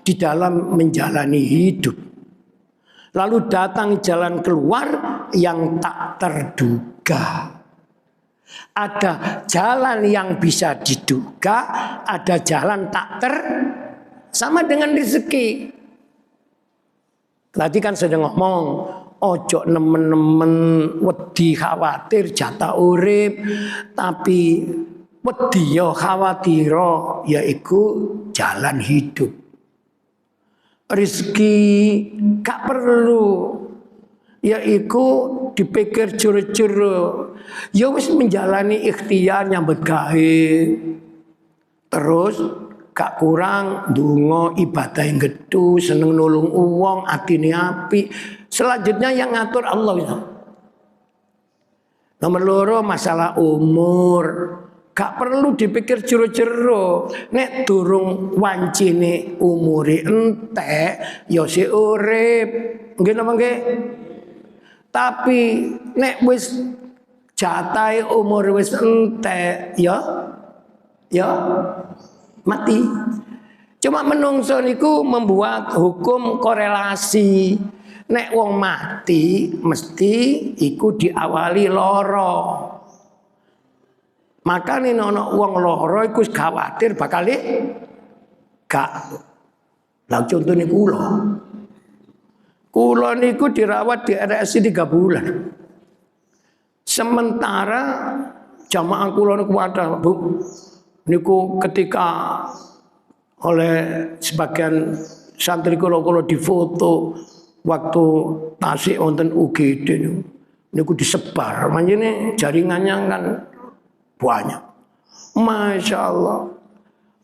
di dalam menjalani hidup. Lalu datang jalan keluar yang tak terduga. Ada jalan yang bisa diduga, ada jalan tak sama dengan rezeki. Tadi kan sudah ngomong, ojo nemen-nemen wedi khawatir jatah urip, tapi wedi yo khawatiro yaiku jalan hidup. Rezeki gak perlu yaiku dipikir juru-juru. Ya wis menjalani ikhtiar nyambut gawe. Terus gak kurang ndonga ibadah yang gedhu, seneng nulung uang, atine apik. Selanjutnya yang ngatur Allah. Nomor loro masalah umur. Gak perlu dipikir jero-jero. Nek durung wancine umure entek, ya si urip. Nggih napa nggih? Tapi nek wis jatahe umur wis entek, ya mati. Cuma menungso niku membuat hukum korelasi. Nek wong mati mesti iku diawali loro. Maka nih nono wong loro iku khawatir bakal gak. Lah contohnya kula niku dirawat di RSI 3 bulan. Sementara jamaah kula niku ada Bu. Niku ketika oleh sebagian santri kula difoto waktu tasik wonten UGD niku disebar. Manjene jaringannya kan banyak. Masya Allah.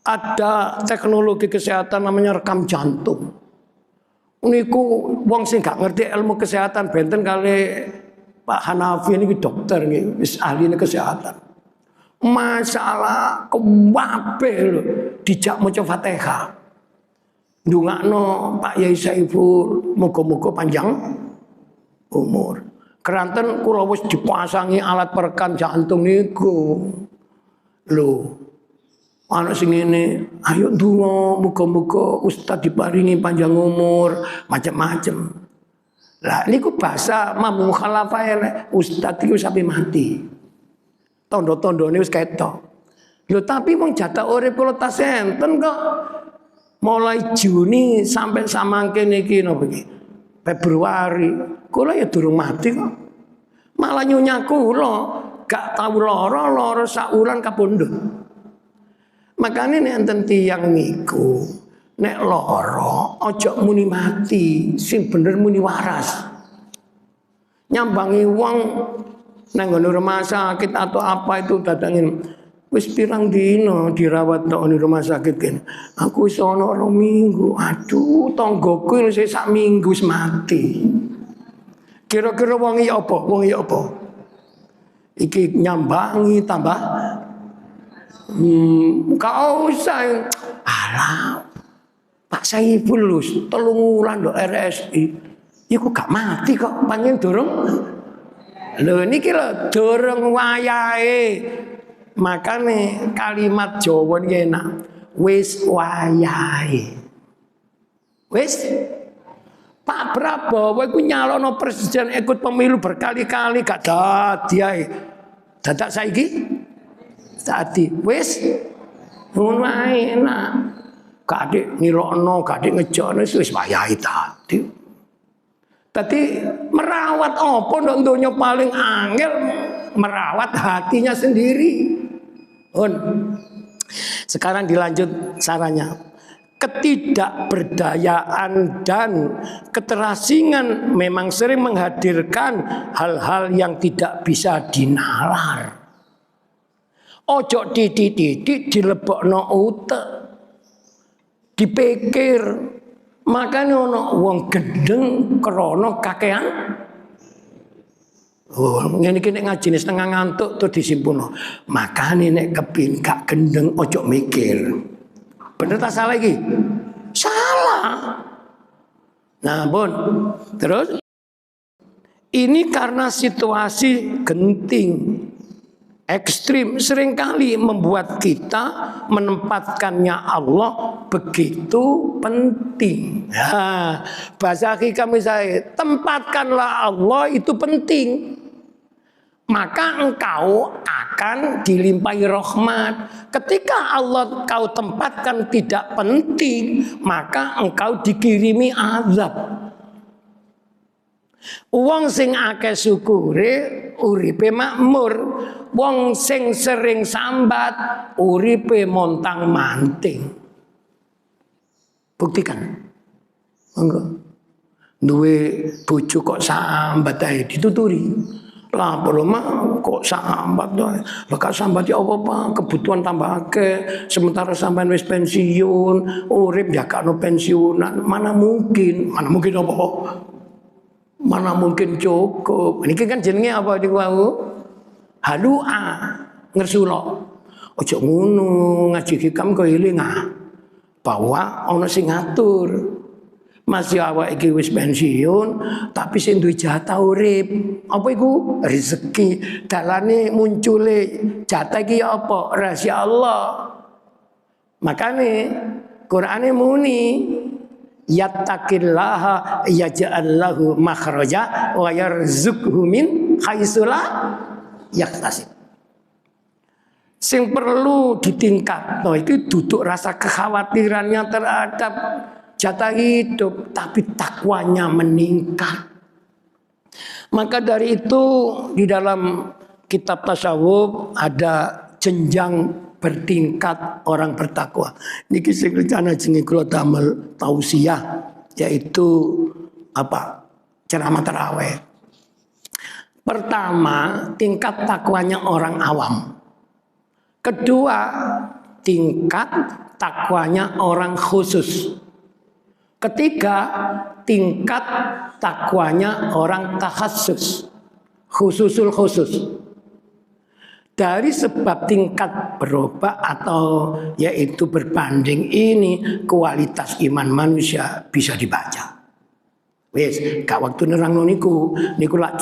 Ada teknologi kesehatan namanya rekam jantung. Niku wong sing gak ngerti ilmu kesehatan benten kali Pak Hanafi ini dokter nggih, wis ahli kesehatan. Masya Allah, kabeh lho dijak maca Fatihah. Ndongakno Pak Yai Saiful muga-muga panjang umur. Keranten kula wis dipasangi alat perekam jantung niku. Lho, ana sing ngene, ayo ndonga muga-muga Ustaz diparingi panjang umur, macam-macam. Lah niku bahasa mampu mukhalafah Ustaz iku sampai mati. Tondo-tondone wis ketok. Lho tapi wong jatah urip kula tas enten kok. Mulai Juni sampai samangke niki napa iki? Februari, kula ya durung mati kok. Malah nyonya kula gak tau lara sak wulan kapundhut. Makane nek enten tiyang niku, nek lara aja muni mati, sing bener muni waras. Nyambangi wong nang nggon rumah sakit atau apa itu datangin wis pirang dino dirawat tok di rumah sakit kan. Aku wis ana 2 minggu. Aduh, tanggoku wis sak minggu wis mati. Kira-kira wong iki apa? Wong iki apa? Iki nyambangi tambah kau usah. Alah. Pak Saiful lho 3 wulan ndok RSI. Iku gak mati kok panjenengan durung. Lho niki lho durung wayahe. Makane kalimat Jawa iki enak. Wis wayahe. Wis Pak Prabowo iku nyalono presiden ikut pemilu berkali-kali gak dadi ae. Dadak saiki dadi wis ngono ae enak. Gak dik nilokno, gak dik ngejokno wis wayahe dadi. Dadi merawat apa ndok donya paling angel merawat hatinya sendiri. Sekarang dilanjut sarannya. Ketidakberdayaan dan keterasingan memang sering menghadirkan hal-hal yang tidak bisa dinalar. Ojo dididik dilebokno utek. Dipikir makanya ono wong gendeng krana kakean. Oh, ngene iki nek ngajine setengah ngantuk tuh disimpuno. Makane nek kepin gak gendeng ojo mikir. Bener tak salah iki? Salah. Nah, pun. Terus ini karena situasi genting, ekstrim seringkali membuat kita menempatkannya Allah begitu penting. Nah, bahasa hikam saya, tempatkanlah Allah itu penting. Maka engkau akan dilimpahi rahmat. Ketika Allah kau tempatkan tidak penting, maka engkau dikirimi azab. Wong sing akeh syukure uripe makmur, wong sing sering sambat uripe montang-manting. Buktikan. Monggo. Duwe bojo kok sambat ae dituturi. Lah mah kok sambat doy. Bakal sambat ya apa kebutuhan tambah akeh. Sementara sampean wis pensiun, urip ya gak ono pensiunan. Mana mungkin apa? Mana mungkin cukup. Ini kan jenenge apa niku wau? Halua, ngersula. Ojo ngono, ngaji hikam kok eling bahwa ana sing ngatur. Masih awak iki wis pensiun, tapi sing duwe jatah urip. Apa iku? Rezeki. Dalane muncule jatah iki apa? Rahasia Allah. Makane Qur'ane muni yattaqillaha yaj'al lahu makhraja wa yarzuqhu min haitsu la yahtasib. Sing perlu ditingkatno itu duduk rasa kekhawatirannya terhadap jatah hidup, tapi takwanya meningkat. Maka dari itu di dalam kitab tasawuf ada jenjang bertingkat orang bertakwa. Niki sing rencana jenenge kula damel tausiah, yaitu apa? Ceramah tarawih. Pertama, tingkat takwanya orang awam. Kedua, tingkat takwanya orang khusus. Ketiga, tingkat takwanya orang takhassus, khususul khusus. Dari sebab tingkat berubah atau yaitu berbanding ini, kualitas iman manusia bisa dibaca. Wis, gak waktu nerangno niku lak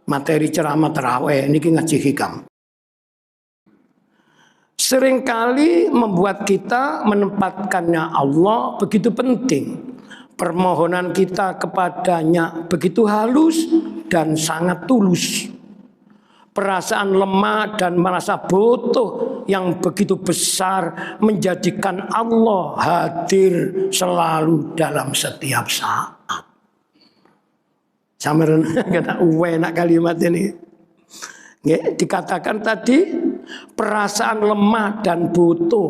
materi ceramah tarawih niki ngaji hikam. Seringkali membuat kita menempatkannya Allah begitu penting. Permohonan kita kepadanya begitu halus dan sangat tulus. Perasaan lemah dan merasa butuh yang begitu besar menjadikan Allah hadir selalu dalam setiap saat. Sampeyan kata enak kalimat ini. Dikatakan tadi perasaan lemah dan butuh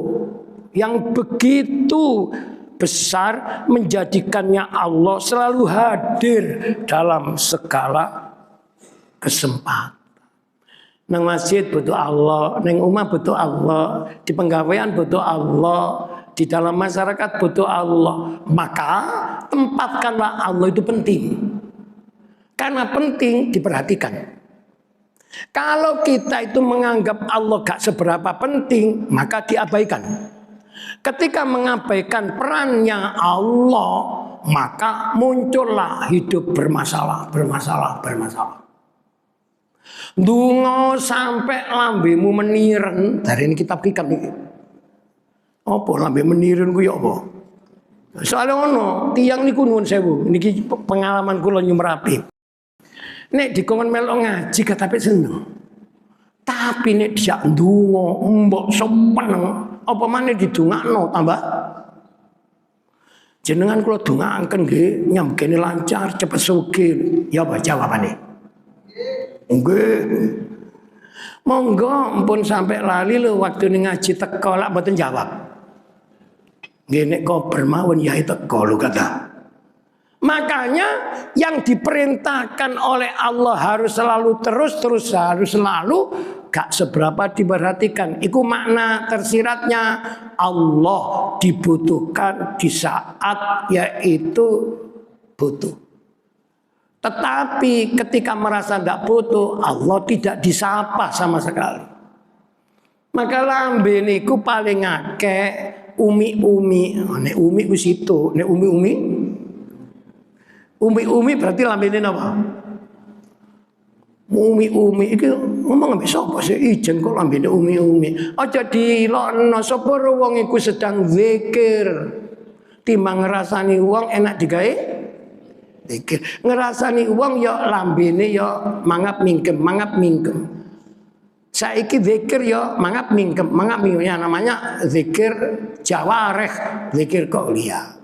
yang begitu besar menjadikannya Allah selalu hadir dalam segala kesempatan. Nang masjid butuh Allah, nang umah butuh Allah, di penggawaian butuh Allah, di dalam masyarakat butuh Allah. Maka tempatkanlah Allah itu penting. Karena penting diperhatikan. Kalau kita itu menganggap Allah gak seberapa penting, maka diabaikan. Ketika mengabaikan perannya Allah, maka muncullah hidup bermasalah. Dungo sampai lambemu meniren. Dari ini kitab hikam ini. Apa lambe meniren ku ya apa? Soalnya ono tiang niku nuwun sewu. Niki pengalaman kula nyumrapi. Nek dikongkon melok ngaji katape seneng. Tapi nek dijak ndonga mbok seneng, apa maneh didongakno tambah. Jenengan kula dongaaken nggih nyambene lancar cepet sugih. Ya apa jawabane? Nggih. Monggo mpun sampai lali lho waktu ngaji teko lak mboten jawab. Nggih nek kober mawon ya teko lho kata. Makanya yang diperintahkan oleh Allah harus selalu terus harus selalu gak seberapa diperhatikan. Itu makna tersiratnya Allah dibutuhkan di saat yaitu butuh. Tetapi ketika merasa tidak butuh, Allah tidak disapa sama sekali. Maka lambe niku paling akeh umi-umi. Nek umi ku situ, nek umi berarti lambene apa? Umi iki ngomong ambek sapa sih ijen kok lambene umi. Aja dilokno sapa wong iku sedang zikir. Timbang ngrasani wong enak digawe zikir. Ngrasani wong ya lambene ya mangap mingkem. Saiki zikir ya mangap mingkem. Ya namanya zikir jawareh, zikir qauliyah.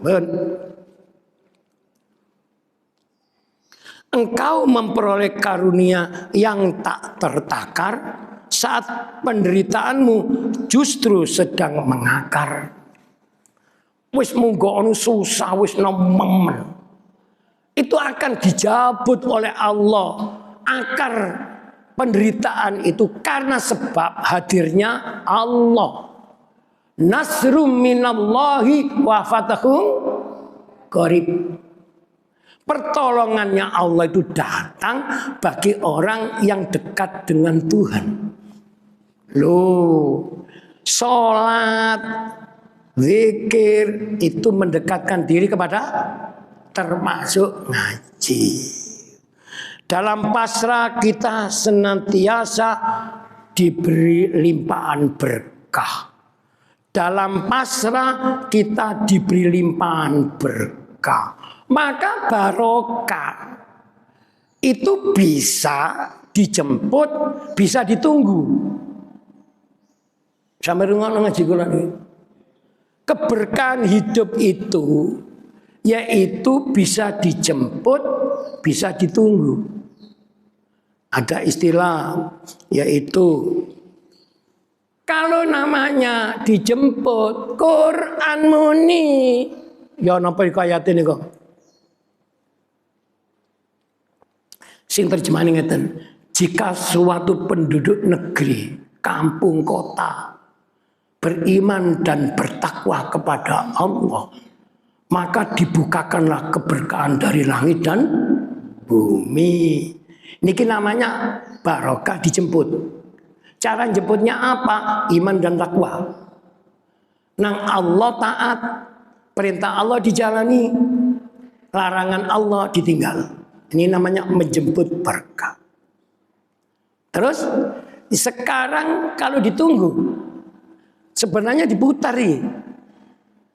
Engkau memperoleh karunia yang tak tertakar saat penderitaanmu justru sedang mengakar. Wis munggo anu susah, wis nemen. Itu akan dijabut oleh Allah. Akar penderitaan itu karena sebab hadirnya Allah. Nasrum minallahi wa fatahum qarib. Pertolongannya Allah itu datang bagi orang yang dekat dengan Tuhan. Loh, sholat, zikir itu mendekatkan diri kepada termasuk ngaji. Dalam pasrah kita senantiasa diberi limpahan berkah. Dalam pasrah kita diberi limpahan berkah. Maka barokah itu bisa dijemput, bisa ditunggu. Sampai ngono ngaji kula niki. Keberkahan hidup itu yaitu bisa dijemput, bisa ditunggu. Ada istilah yaitu kalau namanya dijemput Quran muni ya napa ayat ini kok. Sing terjemahan ngeten, jika suatu penduduk negeri, kampung, kota beriman dan bertakwa kepada Allah, maka dibukakanlah keberkahan dari langit dan bumi. Niki namanya barokah dijemput. Cara jemputnya apa? Iman dan takwa. Nang Allah taat, perintah Allah dijalani, larangan Allah ditinggal. Ini namanya menjemput berkah. Terus sekarang kalau ditunggu, sebenarnya diputari.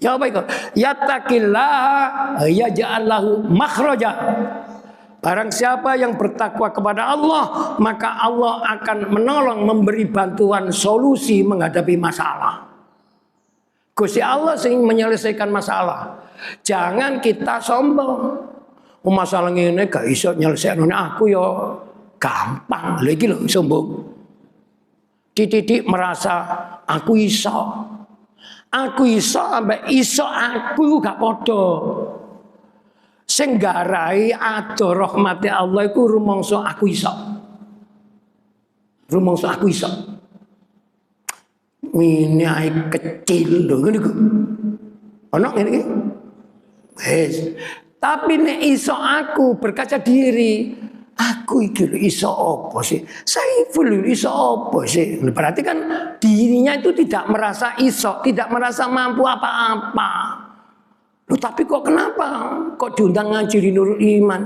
Ya apa itu? Yattaqillah yaj'al lahu makhraja. Barang siapa yang bertakwa kepada Allah, maka Allah akan menolong, memberi bantuan solusi menghadapi masalah. Gusti Allah sing menyelesaikan masalah. Jangan kita sombong. Masalah ini gak iso nyelesaikan aku ya gampang. Lagi lho sombong. Titik merasa aku iso. Aku iso ambek iso aku gak podo. Sing garai ado rahmati Allah iku rumangsa aku iso. Rumangsa aku iso. Ini air kecil lho ngene iku. Ono ngene iki. Wes. Tapi nek iso aku berkaca diri, aku iki lho iso apa sih? Saiful iso apa sih? Berarti kan dirinya itu tidak merasa iso, tidak merasa mampu apa-apa. Loh, tapi kok kenapa? Kok diundang ngaji di Nurul Iman?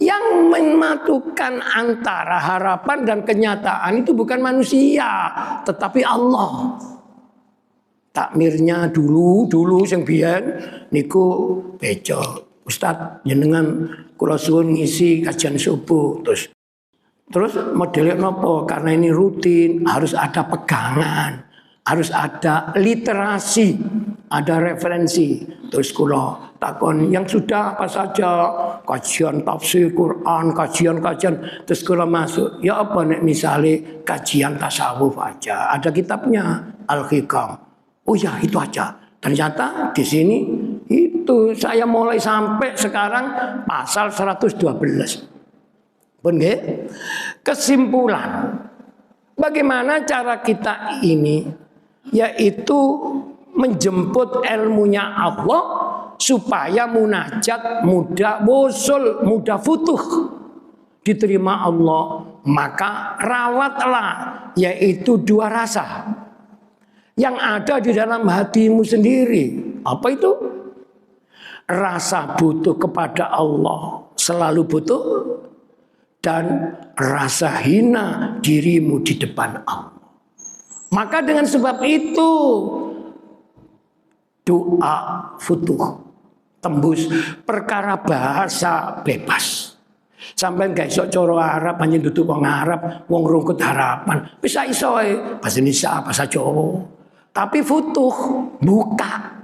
Yang mematukan antara harapan dan kenyataan itu bukan manusia, tetapi Allah. Takmirnya dulu sing biyen niku bejo. Ustaz jenengan kula suwun ngisi kajian subuh terus modelnya nopo? Karena ini rutin, harus ada pegangan, harus ada literasi, ada referensi. Terus kula takon yang sudah apa saja, kajian tafsir Quran, kajian terus kula masuk. Ya apa nek misale kajian tasawuf aja, ada kitabnya Al-Hikam. Oh ya itu aja. Ternyata di sini itu saya mulai sampai sekarang pasal 112. Pun nggih? Kesimpulan, bagaimana cara kita ini, yaitu menjemput ilmunya Allah supaya munajat mudah wusul, mudah futuh diterima Allah. Maka rawatlah, yaitu dua rasa yang ada di dalam hatimu sendiri. Apa itu? Rasa butuh kepada Allah, selalu butuh, dan rasa hina dirimu di depan Allah. Maka dengan sebab itu doa futuh, tembus perkara bahasa bebas. Sampai gak iso cara Arab, hanya duduk wong Arab, wong rungkut harapan. Bisa iso bahasa Indonesia, bahasa Jawa. Tapi futuh buka.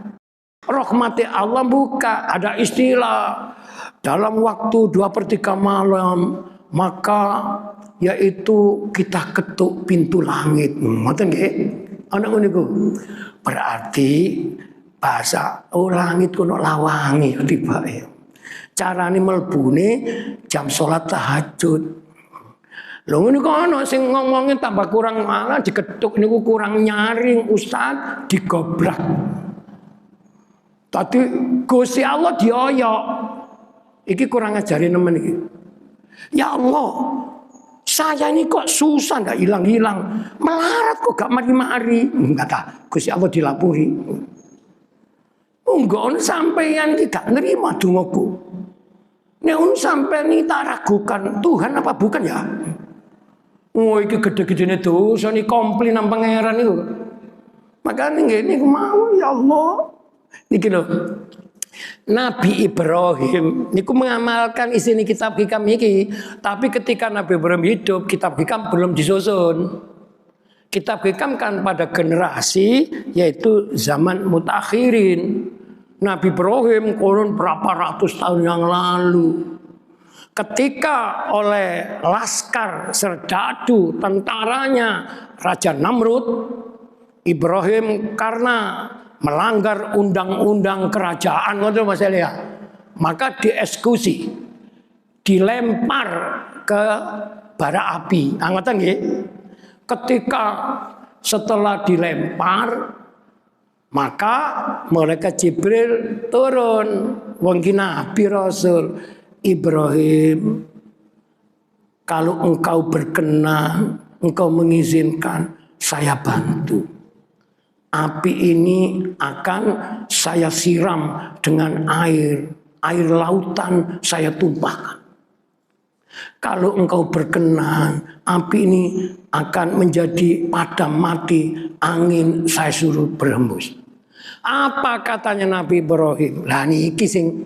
Rahmati Allah buka. Ada istilah dalam waktu 2/3 malam, maka yaitu kita ketuk pintu langit. Ngoten nggih? Ana niku. Berarti bahasa langit kuno lawangi tibake. Carane mlebune jam salat tahajud. Lho niku ana sing ngomongin tambah kurang malah diketuk niku kurang nyaring Ustaz digobrak. Tadi Gusti Allah dioyok. Iki kurang ngajarin nemen iki. Ya Allah, saya ini kok susah gak hilang-hilang. Melarat kok gak mari-mari. Enggak tak, Gusti Allah dilapuri. Enggak sampeyan iki gak nerima dongaku. Nek sampeyan iki tak ragukan Tuhan apa bukan ya? Oh iki gede-gedene dosa ni komplain nang pangeran niku. Makane ngene mau ya Allah. Niki lho. Nabi Ibrahim niku mengamalkan isi kitab hikam iki, tapi ketika Nabi Ibrahim hidup, kitab hikam belum disusun. Kitab hikam kan pada generasi yaitu zaman mutakhirin. Nabi Ibrahim kurun berapa ratus tahun yang lalu. Ketika oleh laskar serdadu tentaranya Raja Namrud, Ibrahim karena melanggar undang-undang kerajaan, maka dieksekusi, dilempar ke bara api. Angkatan nggih. Ketika setelah dilempar, maka malaikat Jibril turun, wong Nabi Rasul. Ibrahim, kalau engkau berkenan, engkau mengizinkan, saya bantu. Api ini akan saya siram dengan air. air lautan saya tumpahkan. Kalau engkau berkenan, api ini akan menjadi padam mati, angin saya suruh berhembus. Apa katanya Nabi Ibrahim? Lah niki sing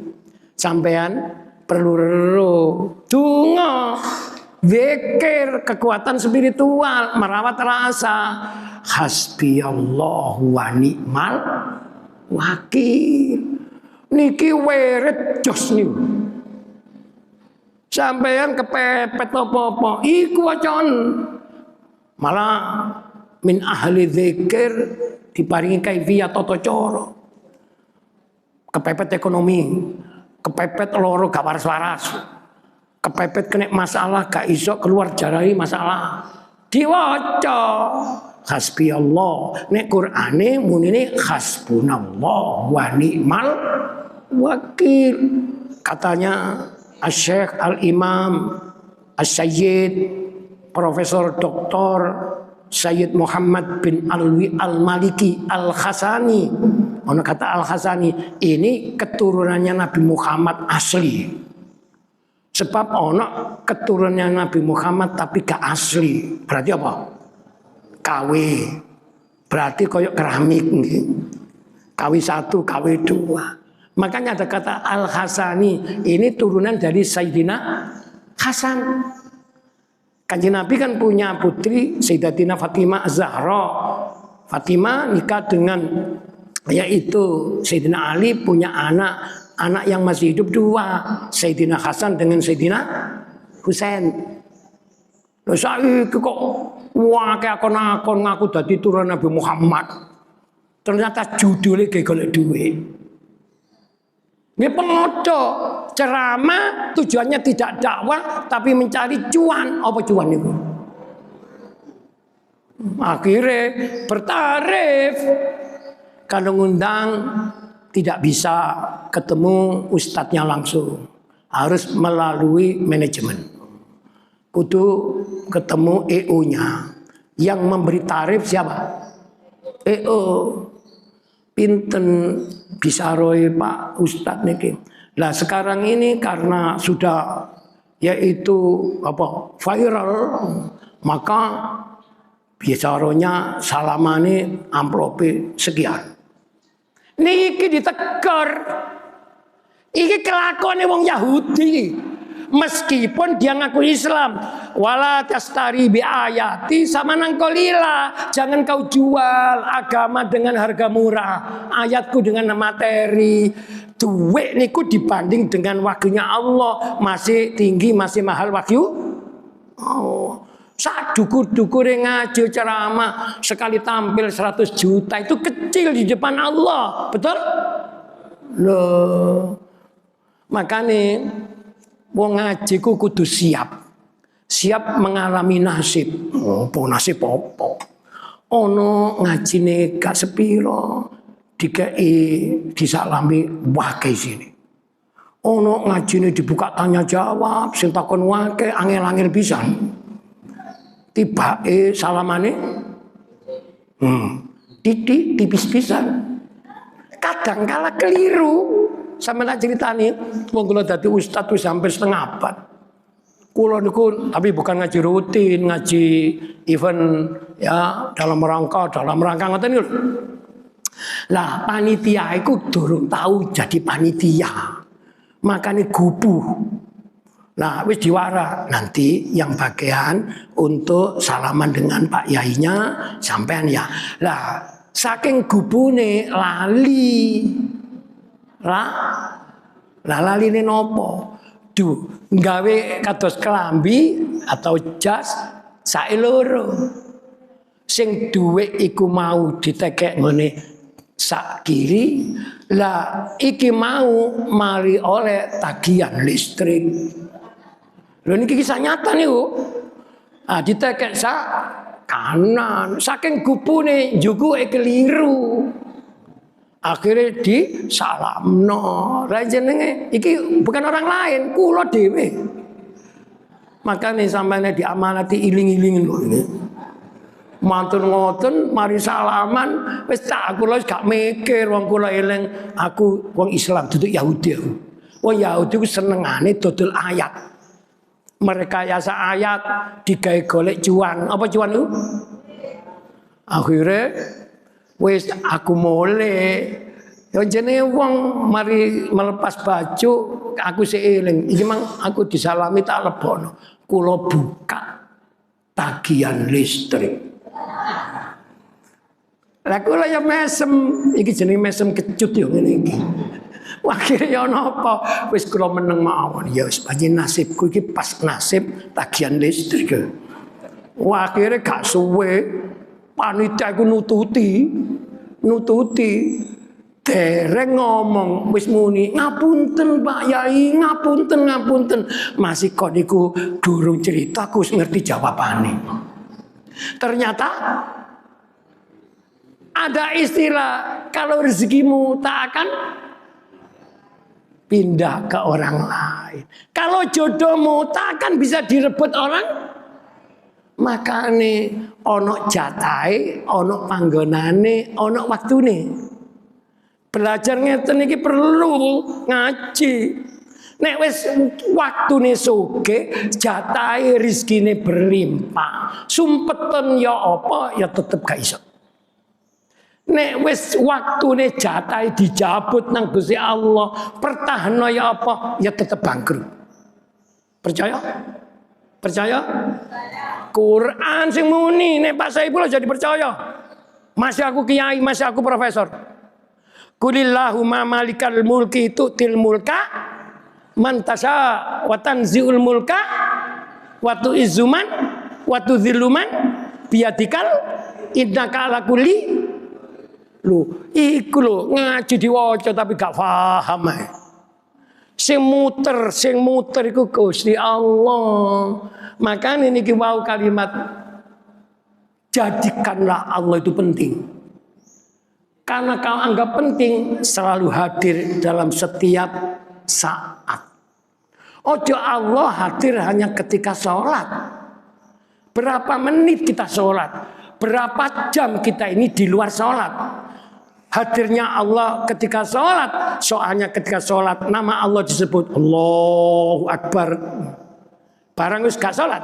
sampean perlu donga, zikir, kekuatan spiritual, merawat rasa. Hasbiyallahu wa ni'mal wakil. Niki wirid jos niku. Sampeyan kepepet apa-apa, iku wacan. Malah min ahli zikir diparingi kaifiyah tata cara. Kepepet ekonomi, kepepet loro gak waras-waras. Kepepet kena masalah gak iso keluar jarai masalah. Diwaca hasbiyallah. Nek Qur'ane munine hasbunallah wa ni'mal wakil. Katanya Asy-Syaikh Al-Imam As-Sayyid Profesor Dr. Sayyid Muhammad bin Alwi Al-Maliki Al-Khasani. Ono kata Al-Khasani, ini keturunannya Nabi Muhammad asli. Sebab ono keturunannya Nabi Muhammad tapi gak asli. Berarti apa? KW. Berarti koyok keramik. KW 1, KW 2. Makanya ada kata Al-Hasani, ini turunan dari Sayyidina Hasan. Kanjeng Nabi kan punya putri Sayyidatina Fatimah Az-Zahra. Fatimah nikah dengan yaitu Sayyidina Ali, punya anak yang masih hidup 2, Sayyidina Hasan dengan Sayyidina Husain. Lha saiki kok wae akon-akon ngaku dadi turunan Nabi Muhammad. Ternyata judulnya kayak golek duit. Ini pengodo ceramah tujuannya tidak dakwah tapi mencari cuan. Apa cuan itu? Akhirnya bertarif. Kalau ngundang tidak bisa ketemu ustadznya langsung, harus melalui manajemen. Kudu ketemu EO-nya. Yang memberi tarif siapa? EO. Pinten bisa roy Pak Ustadz niki. Nah sekarang ini karena sudah yaitu apa viral, maka bicaranya salamane amplope sekian. Niki ditegur. Iki kelakuane wong Yahudi. Meskipun dia ngaku Islam, wala tastari bi ayati sama nangkolila, jangan kau jual agama dengan harga murah, ayatku dengan materi. Duit niku dibanding dengan wahyunya Allah masih tinggi, masih mahal wahyu. Oh, saat dukur-dukur ngaji ceramah sekali tampil 100 juta itu kecil di depan Allah, betul? Loh, makanya wong ngaji ku kudu siap mengalami nasib. Apa nasib apa? Ono ngajine gak sepiro, dikei disalami wae sini. Ono ngajine dibuka tanya jawab, sing takon wae angel-angel pisan. Tibake salamane titik tipis pisan. Kadang kala keliru. Sampe tak ceritani, wong kula dadi ustaz wis hampir setengah abad. Kula niku tapi bukan ngaji rutin, ngaji event ya dalam rangka ngoten niku. Lah panitia iku durung tahu jadi panitia. Makane gubuh. Nah, wis diwara nanti yang bagian untuk salaman dengan Pak Yainya sampean ya. Lah saking gubune lali. Lali ini nopo? Nggawe kados kelambi atau jas sae loro. Sing dhuwit iku mau ditekek ngene sak kiri, lah iki mau mari oleh tagihan listrik. Lho niki kisah nyata niku. Ah ditekek sak kanan, saking gubune njukuke keliru. Akhirnya di salamno. Lah jenenge iki bukan orang lain, kula dhewe. Makane sampeyan diamanati iling-ilingin lho ini. Mantun ngoten mari salaman wis tak kula gak mikir wong kula eling aku wong Islam duduk Yahudi aku. Oh Yahudi ku senengane dodol ayat. Merekayasa ayat digawe golek cuan. Apa cuan itu? Akhirnya wis aku mulai. Ya jenenge wong mari melepas baju aku seiling. Iki mang aku disalami tak lebono. Kula buka tagihan listrik. Lah kula ya mesem, iki jenenge mesem kecut yo ngene iki. Akhire ya napa? Wis kula meneng mawon. Ya wis pancen nasibku iki pas nasib tagihan listrik. Wah akhire gak suwe panitia iku nututi. Dereng ngomong wis muni ngapunten Pak Yai, ngapunten. Masih kok niku durung cerita aku ngerti jawabane. Ternyata ada istilah kalau rezekimu tak akan pindah ke orang lain. Kalau jodohmu tak akan bisa direbut orang. Makane ono jatahe, ono panggonane, ono waktune. Belajar ngeten iki perlu ngaji. Nek wis waktune sugih, jatahe rezekine berlimpah. Sumpeten ya apa ya tetep gak iso. Nek wis waktune jatahe dijabut nang Gusti Allah, pertahanno ya apa ya tetep bangkrut. Percaya? Quran sing muni nek Pak Saiful jadi percaya. Masih aku kiai, masih aku profesor. Qulillahumma malikal mulki tu'til mulka man tasha wa tanzi'ul mulka wa tu'izzu man wa tudhillu man biyadikal innaka ala kulli iku lho ngaji diwaca tapi gak paham ae. Sing muter iku Gusti Allah. Makanya niki wau kalimat jadikanlah Allah itu penting. Karena kau anggap penting selalu hadir dalam setiap saat. Ojo Allah hadir hanya ketika sholat. Berapa menit kita sholat? Berapa jam kita ini di luar sholat? Hadirnya Allah ketika sholat. Soalnya ketika sholat nama Allah disebut Allahu Akbar. Barang wis gak sholat.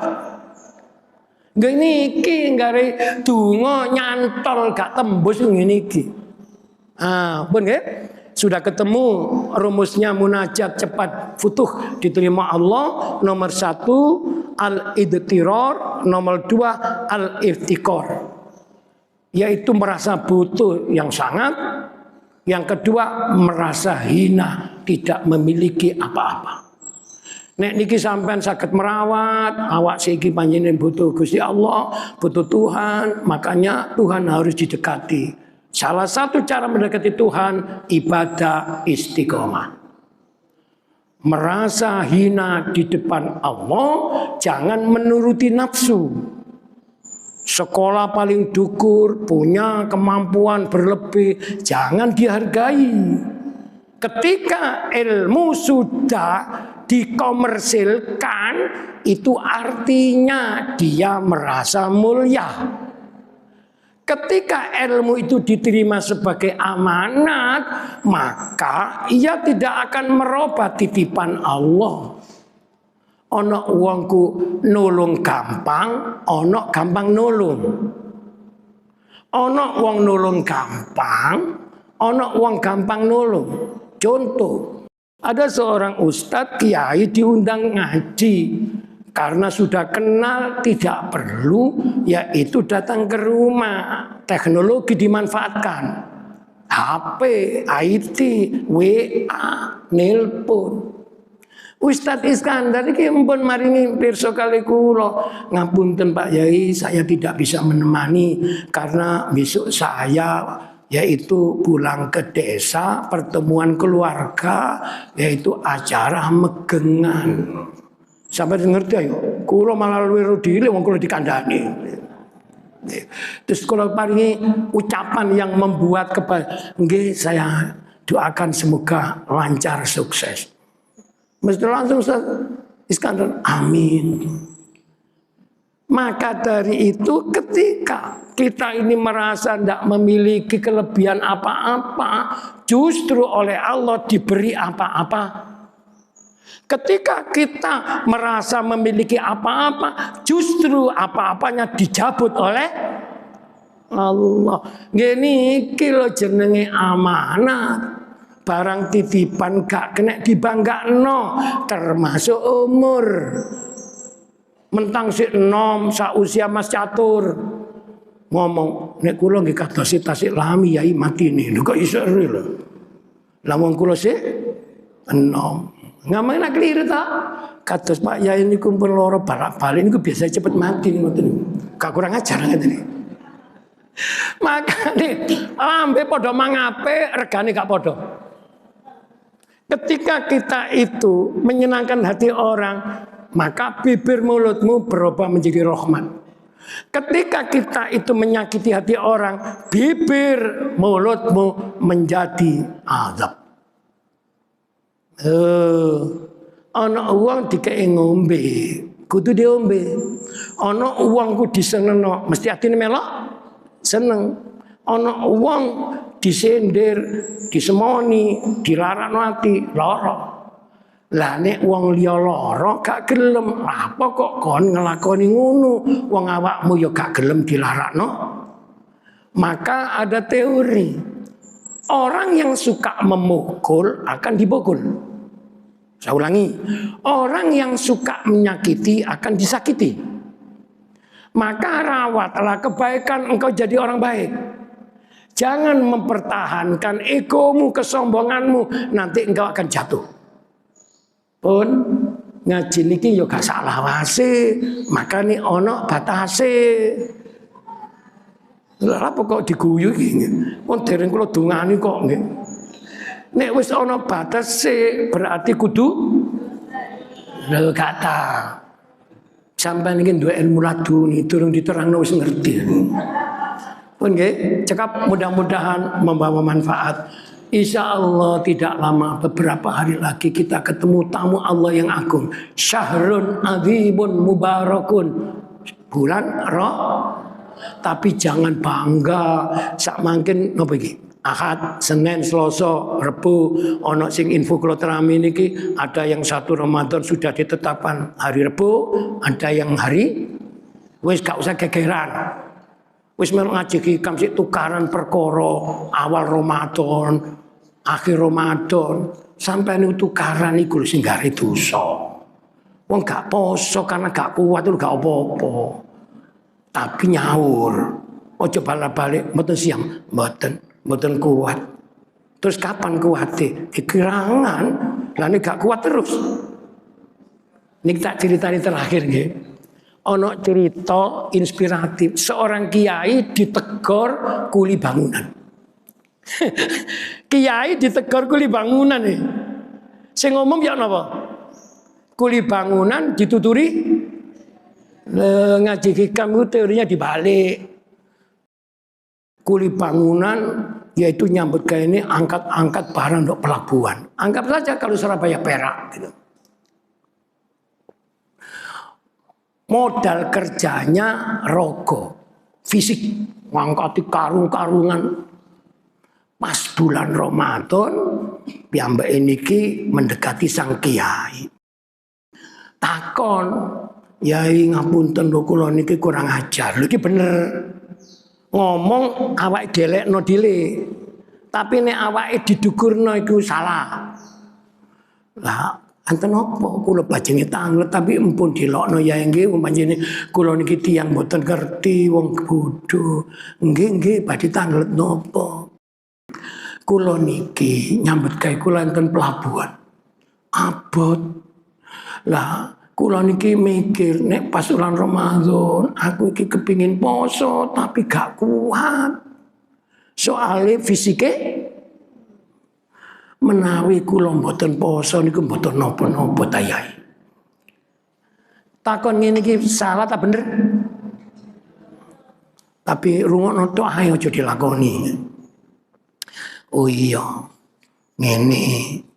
Ngene iki nggare donga nyantol gak tembus ngene iki. Pun nggih? Sudah ketemu rumusnya munajat cepat futuh diterima Allah. Nomor 1 al-idtirar, nomor 2 al-iftikar. Yaitu merasa butuh yang sangat. Yang kedua merasa hina, tidak memiliki apa-apa. Nek niki sampean saged merawat, awak siki panjenengan butuh Gusti Allah, butuh Tuhan, makanya Tuhan harus didekati. Salah satu cara mendekati Tuhan ibadah istiqomah. Merasa hina di depan Allah, jangan menuruti nafsu. Sekolah paling dukur, punya kemampuan berlebih, jangan dihargai. Ketika ilmu sudah dikomersilkan, itu artinya dia merasa mulia. Ketika ilmu itu diterima sebagai amanat, maka ia tidak akan merubah titipan Allah. Ono wongku nulung gampang, ono gampang nulung. Ono wong nulung gampang, ono wong gampang nulung. Contoh, ada seorang ustadz kiai diundang ngaji. Karena sudah kenal tidak perlu, yaitu datang ke rumah. Teknologi dimanfaatkan. HP, IT, WA, nelpon. Ustadz Iskandar iki mpun maringi pirsa kali kula. Ngapunten Pak Yai, saya tidak bisa menemani karena besok saya yaitu pulang ke desa, pertemuan keluarga, yaitu acara megengan. Sampai ngerti ayo, kula malah luwih dile wong kula dikandani. Terus kula paringi ucapan yang membuat nggih saya doakan semoga lancar sukses. Mesti langsung Ustaz Iskandar amin. Maka dari itu ketika kita ini merasa tidak memiliki kelebihan apa-apa, justru oleh Allah diberi apa-apa Ketika kita merasa memiliki apa-apa, justru apa-apanya dicabut oleh Allah. Gini kilo jenenge amanat. Barang titipan gak kena dibanggakno, termasuk umur. Mentang sik enom sausia Mas Catur. Ngomong nek kula nggih kados tasik lami yai matine. Lho kok iso lho. Lah wong kula sik enom. Ngamen nak keliru ta? Kados Pak Yai niku pun loro balak-balik niku biasa cepet mati ngoten. Gak kurang ajar ngeten. Makane ambe padha mangape regane gak padha. Ketika kita itu menyenangkan hati orang, maka bibir mulutmu berubah menjadi rahmat. Ketika kita itu menyakiti hati orang, bibir mulutmu menjadi azab. Ana uang dikei ngombe, kudu diombe. Ana uang ku disenengno, mesti atine melok seneng. Ana uang disendir, disemoni, dilarakno ati lara. Lah nek wong liya lara gak gelem, apa kok kon nglakoni ngono? Wong awakmu ya gak gelem dilarakno. Maka ada teori, orang yang suka memukul akan dipukul. Saya ulangi, orang yang suka menyakiti akan disakiti. Maka rawatlah kebaikan engkau jadi orang baik. Jangan mempertahankan egomu, kesombonganmu, nanti engkau akan jatuh. Pun ngaji niki yo gak salah wase, makane ana batase. Lha apa kok diguyu iki? Pun dereng kula dongani kok nggih. Nek wis ana batase berarti kudu lho kata. Sampeyan iki duwe ilmu laduni durung diterangno wis ngerti. Pun nggih, cekap mudah-mudahan membawa manfaat. Insya Allah tidak lama, beberapa hari lagi kita ketemu tamu Allah yang agung. Syahrun adzibun mubarakun. Bulan Roh. Tapi jangan bangga sak mangkin ngopo iki? Ahad, Senin, Selasa, Rebu, ono sing info kula terami niki ada yang 1 Ramadan sudah ditetapkan hari Rebu, ada yang hari wis gak usah gegeran. Wis melu ngaji hikam sik tukaran perkara awal Ramadan, akhir Ramadan, sampai niku tukaran iku sing gare dosa. Wong gak poso karena gak kuat itu gak apa-apa. Tapi nyaur. Ojo balik-balik mboten siang, mboten kuat. Terus kapan kuate? Kekirangan. Lah nek gak kuat terus. Nek tak ceritani terakhir nggih. Ono cerita inspiratif, seorang kiai ditegur kuli bangunan. Kiai ditegur kuli bangunan nih. Sing ngomong ya napa? Kuli bangunan dituturi ngaji hikam itu teorinya dibalik. Kuli bangunan yaitu nyambut kayak ini angkat-angkat barang untuk pelabuhan. Anggap saja kalau Surabaya Perak gitu. Modal kerjanya rogo, fisik, ngangkati karung-karungan. Pas bulan Ramadan, piyambak niki mendekati sang kiai. Takon, yai ngapunten lho kula niki kurang ajar. Lho iki bener. Ngomong awake delekno dile. Tapi nek awake didugurno iku salah. Lah anten apa kula bajenge tanglet tapi empun dilokno ya nggih umpamane kula niki tiyang mboten ngerti wong bodho. Nggih badhe tanglet napa? Kula niki nyambut gawe kula enten pelabuhan. Abot. Lah kula niki mikir nek pas bulan Ramadan aku iki kepingin poso tapi gak kuat. Soale fisike menawi kula mboten poso niku mboten napa-napa ta Yai. Takon ngene iki salah ta bener? Tapi rungokno tok ae aja dilakoni. Oh iya. Ngene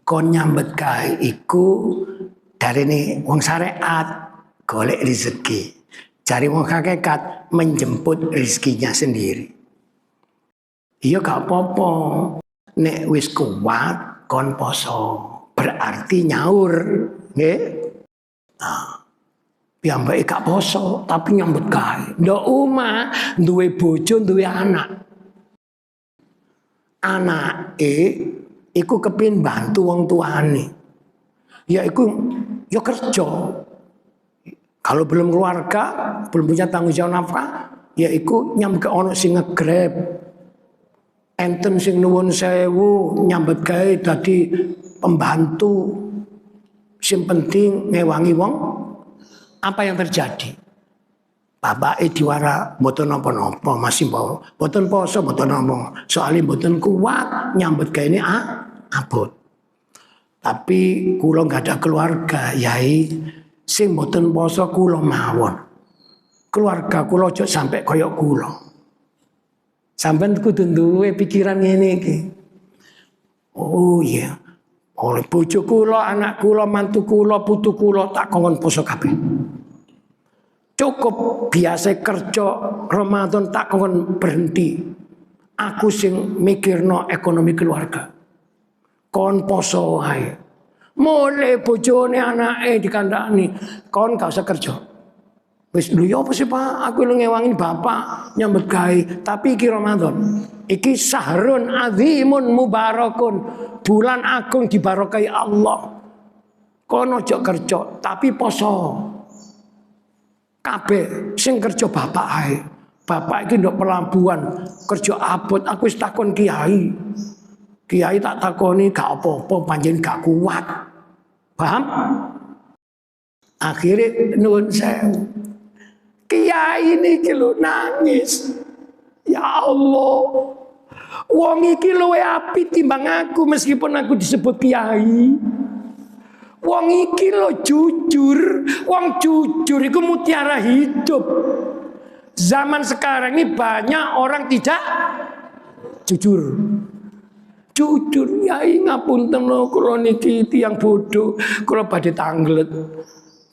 kon nyambet gawe iku darene wong syariat golek rezeki. Cari wong hakikat menjemput rezekinya sendiri. Iya gak apa-apa. Nek wis kuat kon poso berarti nyaur nggih. Nah, piyambake gak poso tapi nyambut gawe. Ndok omah duwe bojo, duwe anak. Anake iku kepin bantu wong tuane. Ya iku ya kerja. Kalau belum keluarga, belum punya tanggung jawab nafkah, ya iku nyambut ono sing nge-grab. Enten sing nuwun sewu nyambut gawe dadi pembantu. Sing penting ngewangi wong. Apa yang terjadi? Bapake diwara mboten napa-napa, masih mboten poso, mboten napa. Soale mboten kuat nyambut gawe ini abot. Tapi kula enggak ada keluarga, Yai. Sing mboten poso kula mawon. Keluarga kula aja sampai kaya kula. Sampeyan kudu duwe pikiran ngene iki. Oh iya. Oleh bojo kula, anak kula, mantu kula, putu kula tak kongkon poso kabeh. Cukup biasa kerja Ramadan tak kongkon berhenti. Aku sing mikirno ekonomi keluarga. Kon poso wae. Mulai bojone anake dikandani, kon gak usah kerja. Wis lho ya apa sih Pak? Aku lu ngewangin bapak nyambut gawe, tapi iki Ramadan. Iki sahrun azimun mubarakun, bulan agung dibarokai Allah. Kon ojo kerja, tapi poso. Kabeh sing kerja bapak ae. Bapak iki ndok pelabuhan, kerja abot. Aku wis takon kiai. Kiai tak takoni gak apa-apa, panjen gak kuat. Paham? Akhirnya nuwun sewu. Kiai niki lho nangis. Ya Allah. Wong iki luwe apik timbang aku meskipun aku disebut kiai. Wong iki lho jujur. Wong jujur iku mutiara hidup. Zaman sekarang ini banyak orang tidak jujur. Jujur, Yai ngapunten lho kula niki tiyang bodoh, kula badhe tanglet.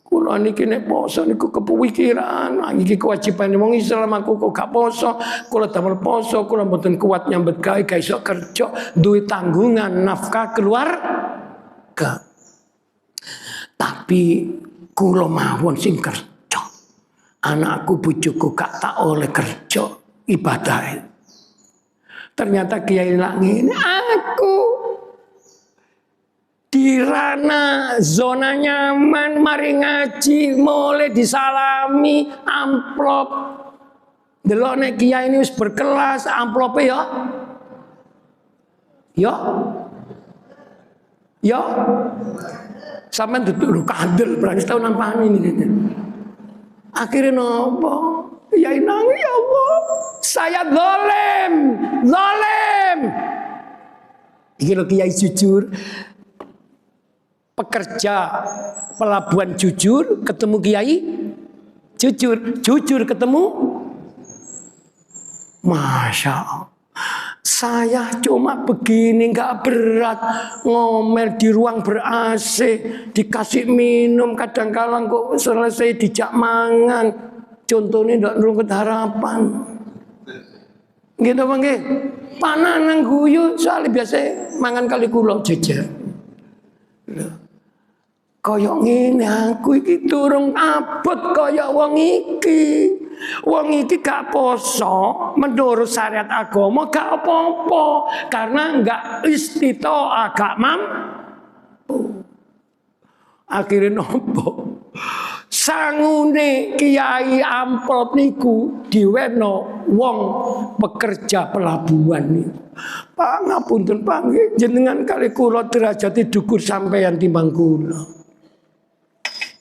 Kula niki nek poso niku kepikiran, iki kewajiban wong Islam aku kok gak poso. Kula damel poso, kula mboten kuat nyambet gawe, gak iso kerja, duwe tanggungan nafkah keluarga. Tapi kula mawon sing kerja. Anakku bojoku gak tak oleh kerja ibadah. Ternyata kiai nak ngene, aku di ranah zona nyaman mari ngaji mulai disalami amplop. Delok nek kiai ini wis berkelas amplope ya. Ya. Sampeyan duduk kandel berani tahun nampani ini. Akhirnya nopo? Ya nangis, ya Allah, saya zalim. Iki lho kiai jujur. Pekerja pelabuhan jujur ketemu kiai jujur ketemu. Masya Allah. Saya cuma begini nggak berat, ngomel di ruang ber-AC, dikasih minum, kadang-kadang kok selesai dijak mangan. Contohnya ndak nurut harapan. Gitu Bang nggih. Pananang guyu soalnya biasa mangan kali kula jejer. Kaya ngene aku iki durung abot kaya wong iki. Wong iki gak poso menurut syariat agama gak apa-apa karena enggak istitoah, gak mampu. Akhirnya nopo? Sangune kiai amplop niku diweno wong pekerja pelabuhan niku. Pak ngapunten Pak nggih jenengan kali kula derajate dhuwur sampeyan timbang kula.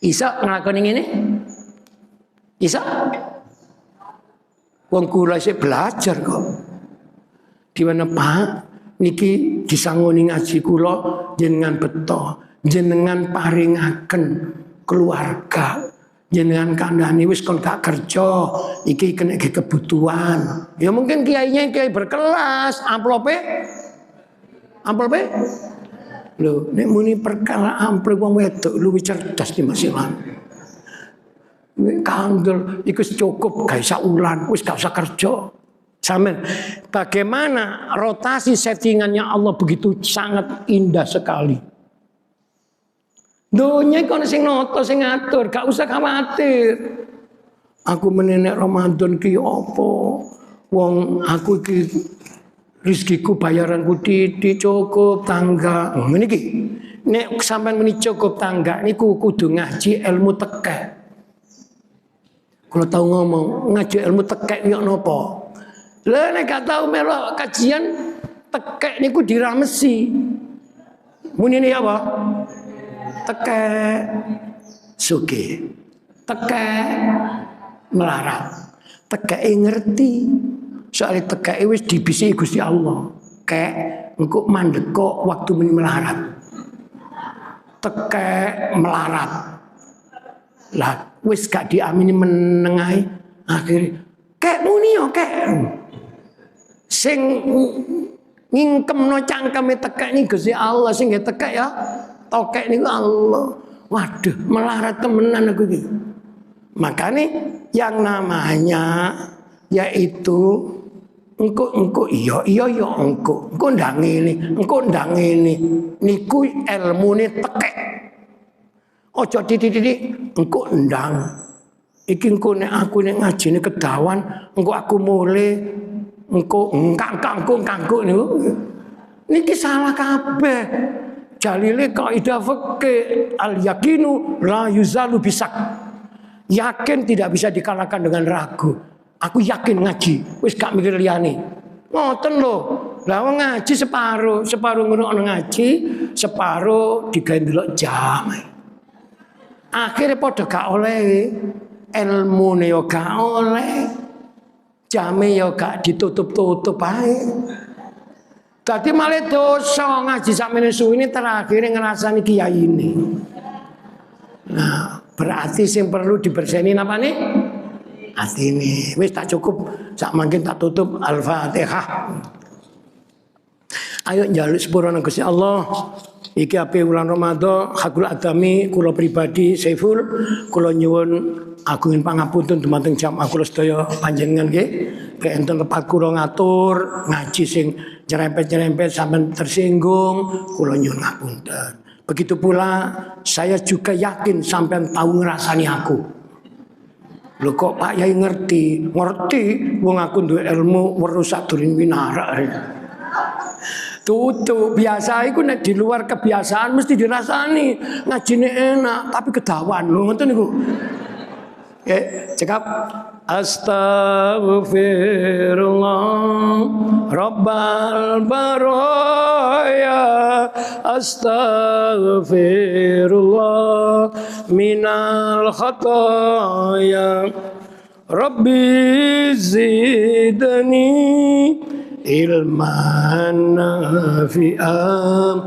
Isa nglakoni ngene? Isa? Wong kula sik belajar kok. Di mana Pak niki disangoni ngaji kula jenengan beto, jenengan paringaken keluarga, jenengan kandhani wis kon gak kerja, iki kena kebutuhan. Ya mungkin kiainya kiai berkelas, amplope lho, nek muni perkara amplop wong wedok luwih cerdas di masilan. Kandel iku cukup gak usah ulan, wis gak usah kerja. Sampeyan bagaimana rotasi settingannya Allah begitu sangat indah sekali. Donya iku ana sing nata sing ngatur, gak usah khawatir. Aku menenek Ramadan ki apa? Wong aku ki rezekiku bayaranku titik cukup tangga. Ngene iki. Nek sampean muni cukup tangga niku kudu ngaji ilmu tekek. Kalau tahu ngomong ngaji ilmu tekek yo napa? Lah nek gak tau melok kajian tekek niku diramesi. Munine apa? Tekek sugih. Tekek melarat. Tekek ngerti. Soale tekek wis dibisi Gusti Allah. Kek engko mandek kok waktu melarat. Tekek melarat. Lah wis gak diamini menengahi akhirnya kek muni yo kek. Sing ngingkemno cangkeme tekek ni Gusti Allah sing nggih tekek ya. Tokek niku Allah. Waduh, melarat temenan aku iki. Makanya yang namanya yaitu engko iya engko ndang ngene niku ilmune tekek. Aja titik-titik engko ndang. Iki engko nek aku nek ngajine kedawan engko aku mulai engko engkang niku. Niki salah kabeh. Jalile kaidah fikih al yakinu la yuzalu bisak. Yakin tidak bisa dikalahkan dengan ragu. Aku yakin ngaji, wis gak mikir liyane. Ngoten lho. Lah wong ngaji separuh ngrungokno ngaji, separuh digawe ndelok jam. Akhirnya padha gak oleh ilmune yo gak oleh. Jame yo gak ditutup-tutup ae. Dadi malah dosa ngaji sakmene suwine terakhir ngrasani kiai ini. Nah, berarti sing perlu diberseni napa nih? Atine. Wis tak cukup, sak mangkin tak tutup Al-Fatihah. Ayo njaluk sepuro nang Gusti Allah. Iki ape wulan Ramadan, hakul adami kula pribadi Saiful kula nyuwun agungin pangapunten dumateng jamaah kula sedaya panjenengan nggih. Keenten tepat kula ngatur ngaji sing nyerempet-nyerempet sampean tersinggung, kula nyuwun ngapunten. Begitu pula saya juga yakin sampean tahu ngrasani aku. Lho kok Pak Yai ngerti wong aku duwe ilmu weruh sadurung winara. Tutup biasa iku nek di luar kebiasaan mesti dirasani. Ngajine enak tapi kedawan lho ngoten niku. Cekap astaghfirullah rabbal baraya astaghfirullah minal khataya rabbi zidni ilman nafi'am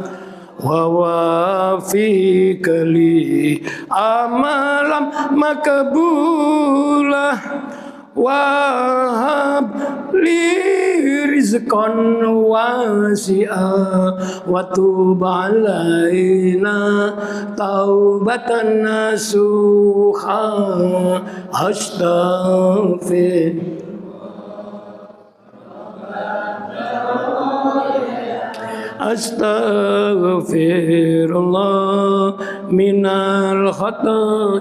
wa wafiq li amalam makbulah wahab li rizqan wasi'a wa tub alaina taubatan nasuha astaghfir astaghfirullah minal khata.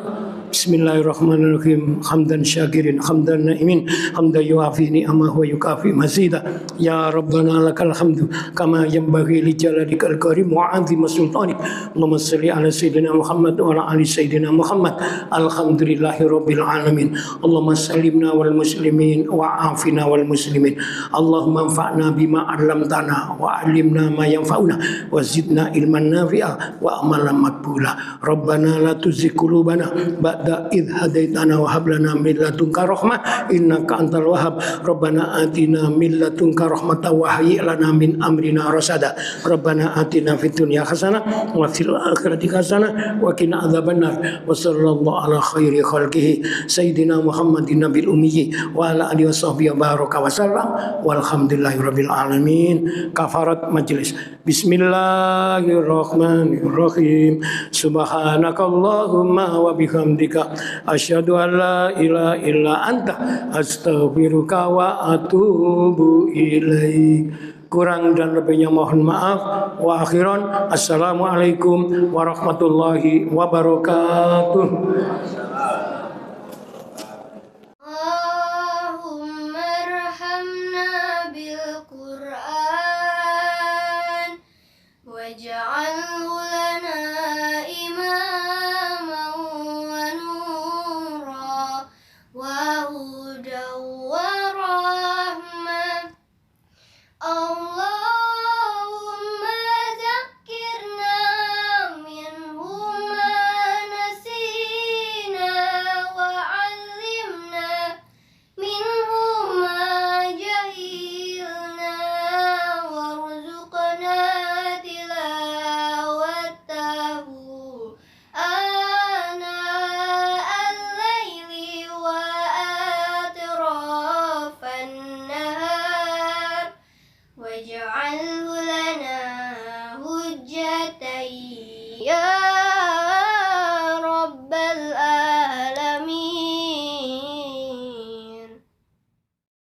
Bismillahirrahmanirrahim. Hamdan syakirin, hamdan na'imin, hamdan yuafi ni'amahu wa yukafi mazida. Ya Rabbana lakal hamdu kama yanbaghi li jalalika al-karim wa 'azimi sultanik. Allahumma shalli ala sayyidina Muhammad wa ala ali sayyidina Muhammad. Alhamdulillahi rabbil alamin. Allahumma sallimna wal muslimin wa afina wal muslimin. Allahumma anfa'na bima 'allamtana wa 'allimna ma yanfa'una wa zidna ilman nafi'a wa amalan maqbula. Rabbana la tuzigh qulubana ba'da idh hadaitana wa hab lana min ladunka rahmah innaka antal wahhab. Rabbana atina min ladunka rahmatan wa hayyi lana min amrina rasada. Rabbana atina fid dunya hasanah wa fil akhirati hasanah wa qina adzabannar. Wa sallallahu ala khairi khalqihi sayyidina Muhammadin nabil ummi wa ala alihi washabbihi baraka wa sallam walhamdulillahi rabbil alamin. Kafarat majlis. Bismillahirrahmanirrahim. Subhanakallahumma wa bihamdika asyhadu an la ilaha illa anta astaghfiruka wa atubu ilaik. Kurang dan lebihnya mohon maaf. Wa akhiran, assalamualaikum warahmatullahi wabarakatuh.